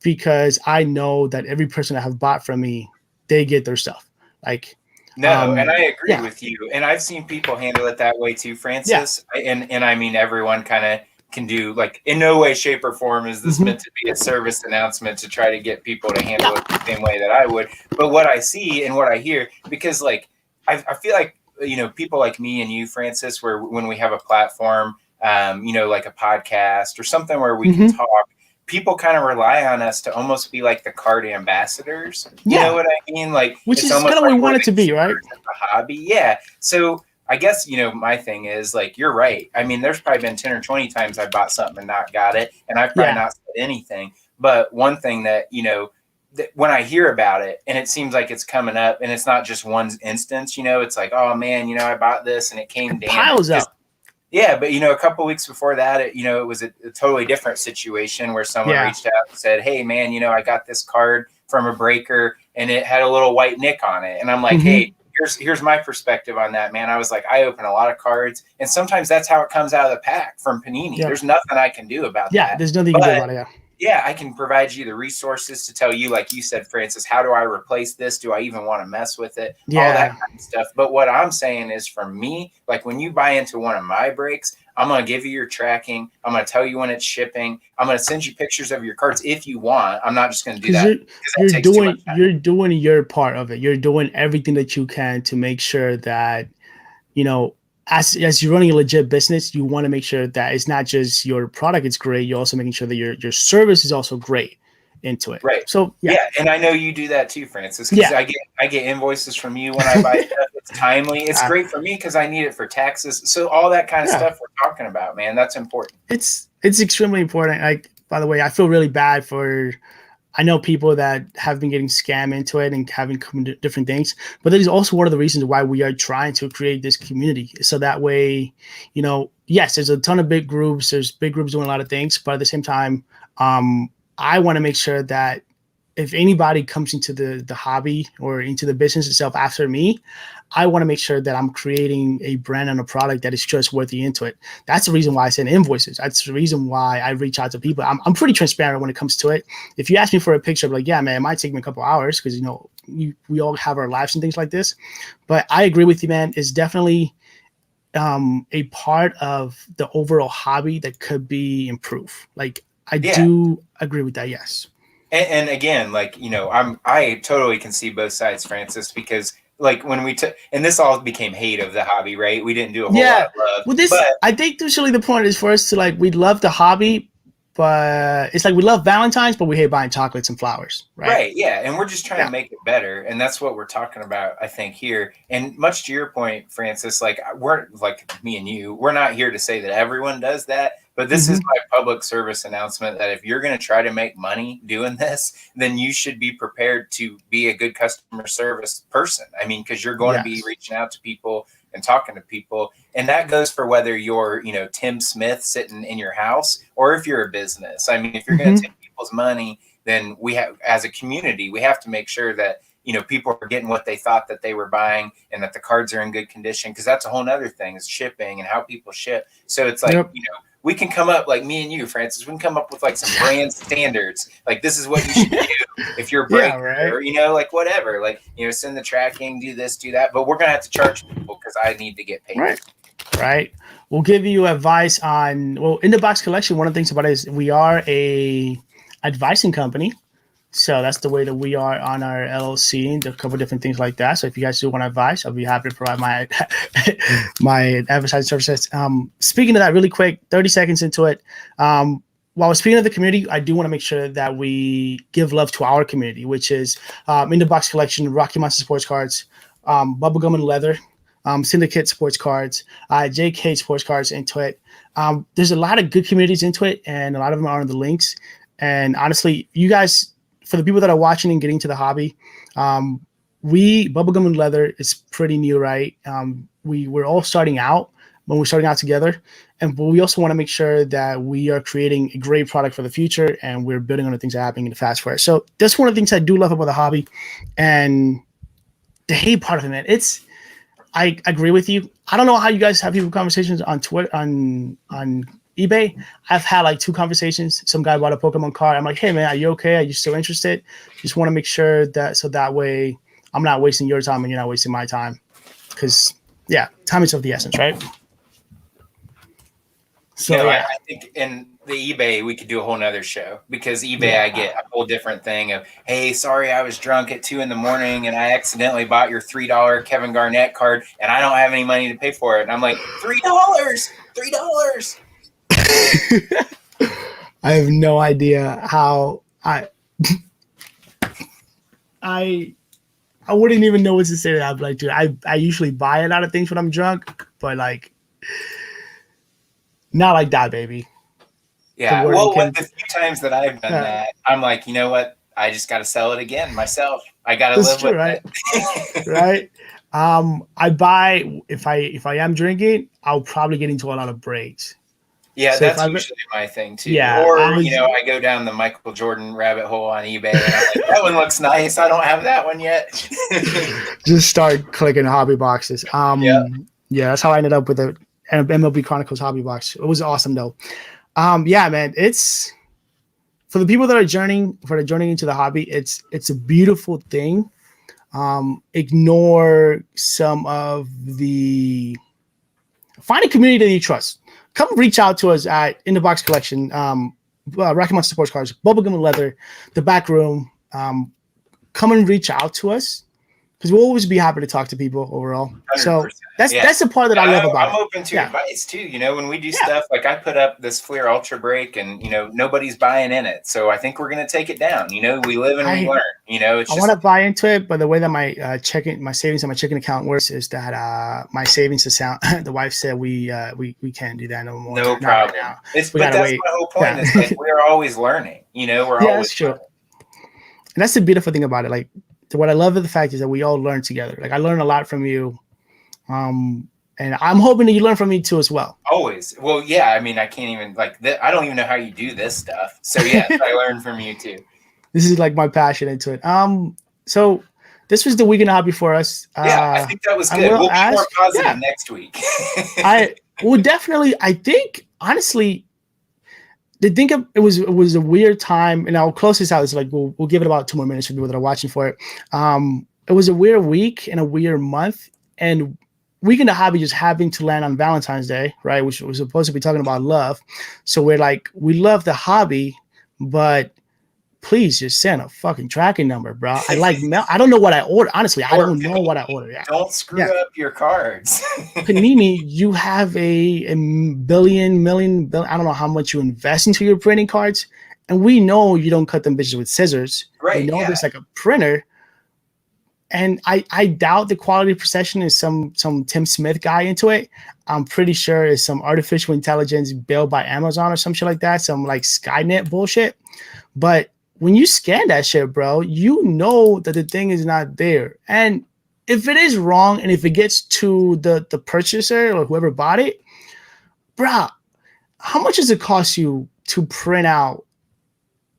because I know that every person that have bought from me, they get their stuff. Like, no, and I agree with you. And I've seen people handle it that way too, Francis. Yeah. And I mean, everyone kind of can do, like, in no way, shape, or form is this meant to be a service announcement to try to get people to handle it the same way that I would. But what I see and what I hear, because like I feel like, you know, people like me and you, Francis, where when we have a platform, you know, like a podcast or something where we can talk, people kind of rely on us to almost be like the card ambassadors. You know what I mean? Like, which is kind of what we want it to be, right? A hobby. Yeah. So I guess, you know, my thing is like, you're right. I mean, there's probably been 10 or 20 times I bought something and not got it. And I've probably not said anything. But one thing that, you know, when I hear about it and it seems like it's coming up and it's not just one instance, you know, it's like, oh man, you know, I bought this and it came down. Piles up. Yeah, but you know, a couple of weeks before that, it was a totally different situation where someone reached out and said, "Hey, man, you know, I got this card from a breaker and it had a little white nick on it." And I'm like, "Hey, here's my perspective on that, man." I was like, I open a lot of cards, and sometimes that's how it comes out of the pack from Panini. Yeah. There's nothing I can do about that. Yeah, there's nothing you can do about it. Yeah. Yeah, I can provide you the resources to tell you, like you said, Francis, how do I replace this? Do I even want to mess with it? Yeah. All that kind of stuff. But what I'm saying is, for me, like when you buy into one of my breaks, I'm going to give you your tracking. I'm going to tell you when it's shipping. I'm going to send you pictures of your cards if you want. I'm not just going to do that. You're doing your part of it. You're doing everything that you can to make sure that, you know, as you're running a legit business, you want to make sure that it's not just your product is great. You're also making sure that your service is also great into it. Right. So yeah, and I know you do that too, Francis. Because I get invoices from you when I buy stuff. It's timely. It's great for me because I need it for taxes. So all that kind of stuff we're talking about, man, that's important. It's extremely important. Like, by the way, I feel really bad for. I know people that have been getting scammed into it and having come to different things, but that is also one of the reasons why we are trying to create this community. So that way, you know, yes, there's a ton of big groups. There's big groups doing a lot of things, but at the same time, I want to make sure that if anybody comes into the hobby or into the business itself after me, I want to make sure that I'm creating a brand and a product that is trustworthy into it. That's the reason why I send invoices. That's the reason why I reach out to people. I'm pretty transparent when it comes to it. If you ask me for a picture, I'm like, yeah, man, it might take me a couple hours because, you know, we all have our lives and things like this. But I agree with you, man. It's definitely a part of the overall hobby that could be improved. Like, I do agree with that, yes. And again, like, you know, I totally can see both sides, Francis, because like when we took, and this all became hate of the hobby, right? We didn't do a whole lot of love. Well, I think usually the point is for us to like, we love the hobby, but it's like we love Valentine's, but we hate buying chocolates and flowers, right? Right, yeah, and we're just trying to make it better, and that's what we're talking about, I think, here. And much to your point, Francis, like we're like me and you, we're not here to say that everyone does that. But this is my public service announcement that if you're going to try to make money doing this, then you should be prepared to be a good customer service person. I mean, because you're going to be reaching out to people and talking to people. And that goes for whether you're, you know, Tim Smith sitting in your house or if you're a business. I mean, if you're going to take people's money, then we have, as a community, we have to make sure that, you know, people are getting what they thought that they were buying and that the cards are in good condition. Because that's a whole nother thing is shipping and how people ship. So it's like, you know, we can come up, like me and you, Francis, we can come up with like some brand standards. Like, this is what you should do if you're a breaker, or, you know, like whatever, like, you know, send the tracking, do this, do that. But we're going to have to charge people because I need to get paid. Right. We'll give you advice on, well, InTheBox Collection. One of the things about it is we are a advising company. So that's the way that we are on our LLC and a couple of different things like that. So if you guys do want advice, I'll be happy to provide my my advertising services. Speaking of that, really quick, 30 seconds into it. While we're speaking of the community, I do want to make sure that we give love to our community, which is InTheBox Collection, Rocky Monster Sports Cards, Bubblegum and Leather, Syndicate Sports Cards, JK Sports Cards into it. There's a lot of good communities into it, and a lot of them are in the links. And honestly, you guys, for the people that are watching and getting to the hobby, Bubblegum and Leather is pretty new, right? We're all starting out when we're starting out together, but we also want to make sure that we are creating a great product for the future, and we're building on the things that are happening in the fast forward. So that's one of the things I do love about the hobby, and the hate part of it, man. I agree with you. I don't know how you guys have people conversations on Twitter, on eBay. I've had like 2 conversations. Some guy bought a Pokemon card. I'm like, hey man, are you okay? Are you still interested? Just want to make sure that way I'm not wasting your time and you're not wasting my time. Because time is of the essence, right? So I think in the eBay we could do a whole nother show, because eBay I get a whole different thing of, hey, sorry, I was drunk at 2 a.m. and I accidentally bought your $3 Kevin Garnett card and I don't have any money to pay for it. And I'm like, $3. I have no idea how I wouldn't even know what to say to that. But like, dude, I usually buy a lot of things when I'm drunk, but like not like that, baby. Yeah. Well, the few times that I've done that, I'm like, you know what? I just got to sell it again myself. I got to live with it. Right. I buy if I am drinking, I'll probably get into a lot of breaks. Yeah, so that's usually my thing too. Yeah, or I go down the Michael Jordan rabbit hole on eBay, and I'm like, that one looks nice. I don't have that one yet. Just start clicking hobby boxes. Yeah, that's how I ended up with the MLB Chronicles hobby box. It was awesome though. Yeah, man, it's for the people that are joining into the hobby. It's a beautiful thing. Ignore some of the find a community that you trust. Come reach out to us at InTheBox Collection, Rocky Mountain Sports Cards, Bubblegum and Leather, the back room. Come and reach out to us, because we'll always be happy to talk to people overall. 100%. So that's the part that I love about it. I'm open to advice too. When we do stuff like I put up this Fleer Ultra Break, and nobody's buying in it, so I think we're gonna take it down. We live and we learn. It's I want to buy into it, but the way that my savings on my checking account works is that my savings account, the wife said we can't do that no more. No problem. Right, but that's my whole point. Is like we're always learning. We're always that's true. learning. And that's the beautiful thing about it. Like, what I love of the fact is that we all learn together. Like, I learn a lot from you. And I'm hoping that you learn from me too as well. Always. Well, yeah. I mean, I can't even I don't even know how you do this stuff. So yes, I learn from you too. This is like my passion into it. So this was the weekend hobby for us. I think that was good. We'll be more positive next week. I think honestly, it was a weird time, and I'll close this out. It's like we'll give it about 2 more minutes for people that are watching for it. It was a weird week and a weird month, and weekend of hobby just happened to land on Valentine's Day, right? Which was supposed to be talking about love. So we're like, we love the hobby, but please just send a fucking tracking number, bro. I don't know what I ordered. Honestly, I don't know what I ordered. Yeah. Don't screw up your cards. Panini, you have a billion, I don't know how much you invest into your printing cards. And we know you don't cut them bitches with scissors. Right. We know there's like a printer. And I doubt the quality procession is some Tim Smith guy into it. I'm pretty sure it's some artificial intelligence built by Amazon or some shit like that. Some like Skynet bullshit. But when you scan that shit, bro, you know that the thing is not there. And if it is wrong, and if it gets to the purchaser or whoever bought it, bro, how much does it cost you to print out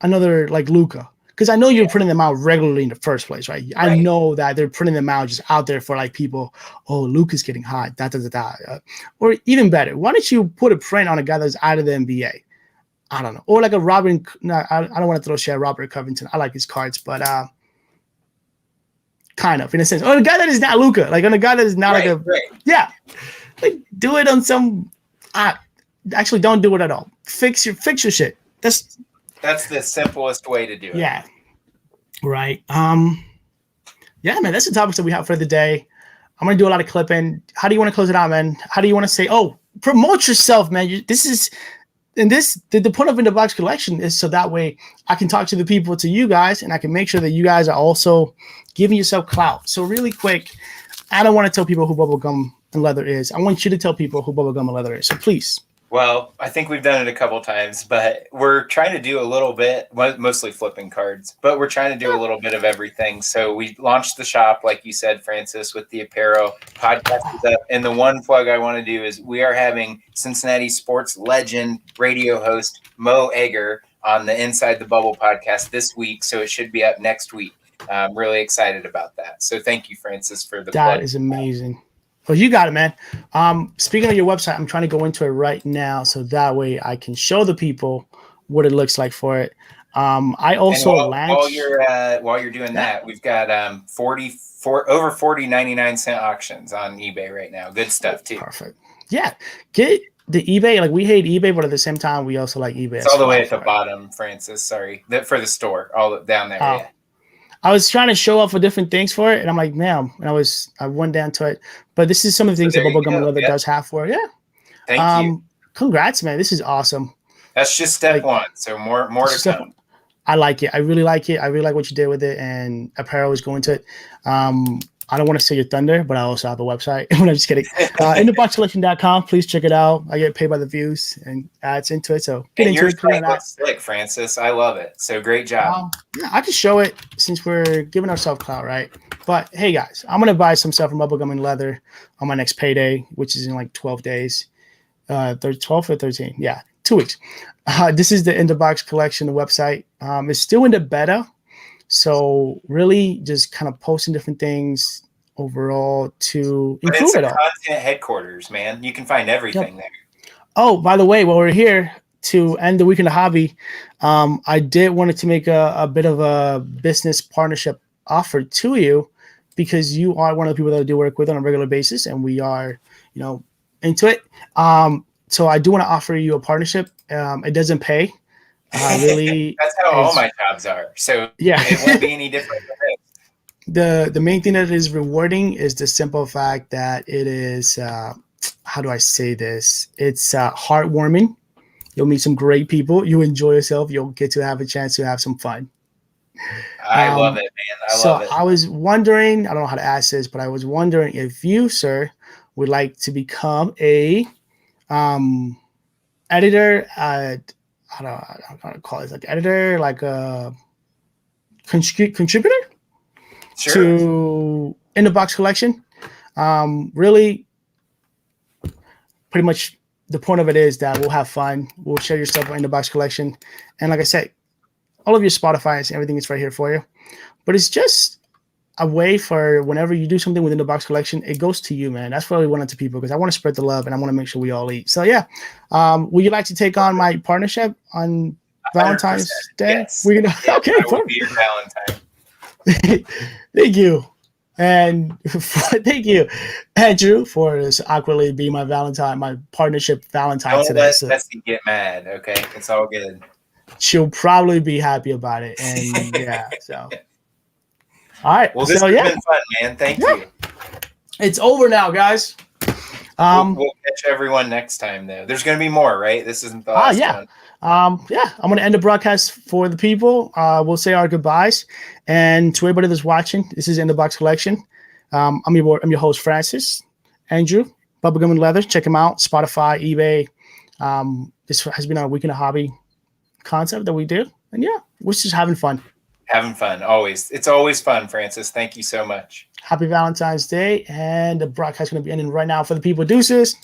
another like Luca? Because I know you're printing them out regularly in the first place, right? I know that they're printing them out just out there for like people. Oh, Luca's getting hot. Or even better, why don't you put a print on a guy that's out of the NBA? I don't know. Or like a Robin. No, I don't want to throw shit at Robert Covington. I like his cards, but kind of in a sense. Or a guy that is not Luca, like on a guy that is not like do it on some. Actually, don't do it at all. Fix your shit. That's the simplest way to do it. Yeah. Right. Yeah, man. That's the topics that we have for the day. I'm gonna do a lot of clipping. How do you want to close it out, man? How do you want to say? Oh, promote yourself, man. The point of InTheBox Collection is so that way I can talk to the people, to you guys, and I can make sure that you guys are also giving yourself clout. So really quick, I don't want to tell people who Bubblegum and Leather is. I want you to tell people who Bubblegum and Leather is. So please. Well, I think we've done it a couple times, but we're trying to do a little bit, mostly flipping cards, but we're trying to do a little bit of everything. So we launched the shop, like you said, Francis, with the apparel. Podcast is up. And the one plug I want to do is we are having Cincinnati sports legend radio host Mo Egger on the Inside the Bubble podcast this week. So it should be up next week. I'm really excited about that. So thank you, Francis, for the plug. That is amazing. Well, you got it, man. Speaking of your website, I'm trying to go into it right now so that way I can show the people what it looks like for it. I also while you're doing that, we've got over 40 99-cent auctions on eBay right now. Good stuff too. Perfect. Yeah, get the eBay. Like we hate eBay, but at the same time, we also like eBay. It's all the way at the bottom, Francis. Sorry, for the store, all down there. Yeah. I was trying to show off for different things for it, and I'm like, man, and I went down to it. But this is some of the things that Bubblegum and Leather does have for it. Yeah. Thank you. Congrats, man. This is awesome. That's just step one. So more to come. I like it. I really like it. I really like what you did with it, and apparel is going to it. I don't want to say your thunder, but I also have a website. I'm just kidding. InTheBoxCollection.com. Please check it out. I get paid by the views and ads into it. So get into it. Looks slick, Francis. I love it. So great job. Yeah, I can show it since we're giving ourselves clout, right? But hey, guys, I'm gonna buy some stuff from Bubblegum and Leather on my next payday, which is in like 12 days. 12 or 13. Yeah, 2 weeks. This is the InTheBox collection, the website. It's still in the beta. So really just kind of posting different things overall to improve it all. Content headquarters, man. You can find everything there. Oh, by the way, while we're here to end the week in the hobby, I did wanted to make a bit of a business partnership offer to you because you are one of the people that I do work with on a regular basis, and we are, into it. So I do want to offer you a partnership. It doesn't pay. Really, that's how all my jobs are. So yeah, it won't be any different. The main thing that is rewarding is the simple fact that it is how do I say this? It's heartwarming. You'll meet some great people. You enjoy yourself. You'll get to have a chance to have some fun. I love it, man. I love it. I was wondering, I don't know how to ask this, but I was wondering if you, sir, would like to become a editor at, I don't know how to call it, like editor, like a contributor to InTheBox collection. Really, pretty much the point of it is that we'll have fun. We'll share your stuff on InTheBox collection. And like I said, all of your Spotify and everything is right here for you. But it's just a way for whenever you do something within the box collection, it goes to you, man. That's what we want it to people because I want to spread the love and I want to make sure we all eat. So yeah, would you like to take on my partnership on Valentine's Day? Yes. We're gonna okay. I will be your Valentine. Thank you, and thank you, Andrew, for this awkwardly being my Valentine, my partnership Valentine Don't today. let Bessie get mad, okay? It's all good. She'll probably be happy about it, and yeah, so. All right. Well, this has been fun, man. Thank you. It's over now, guys. We'll catch everyone next time, though. There's going to be more, right? This isn't the last one. I'm going to end the broadcast for the people. We'll say our goodbyes. And to everybody that's watching, this is InTheBox Collection. I'm your host, Francis. Andrew, Bubblegum and Leather. Check him out. Spotify, eBay. This has been our Week in the Hobby concept that we do. And yeah, we're just having fun. Having fun, always. It's always fun, Francis. Thank you so much. Happy Valentine's Day. And the broadcast is going to be ending right now for the people. Deuces.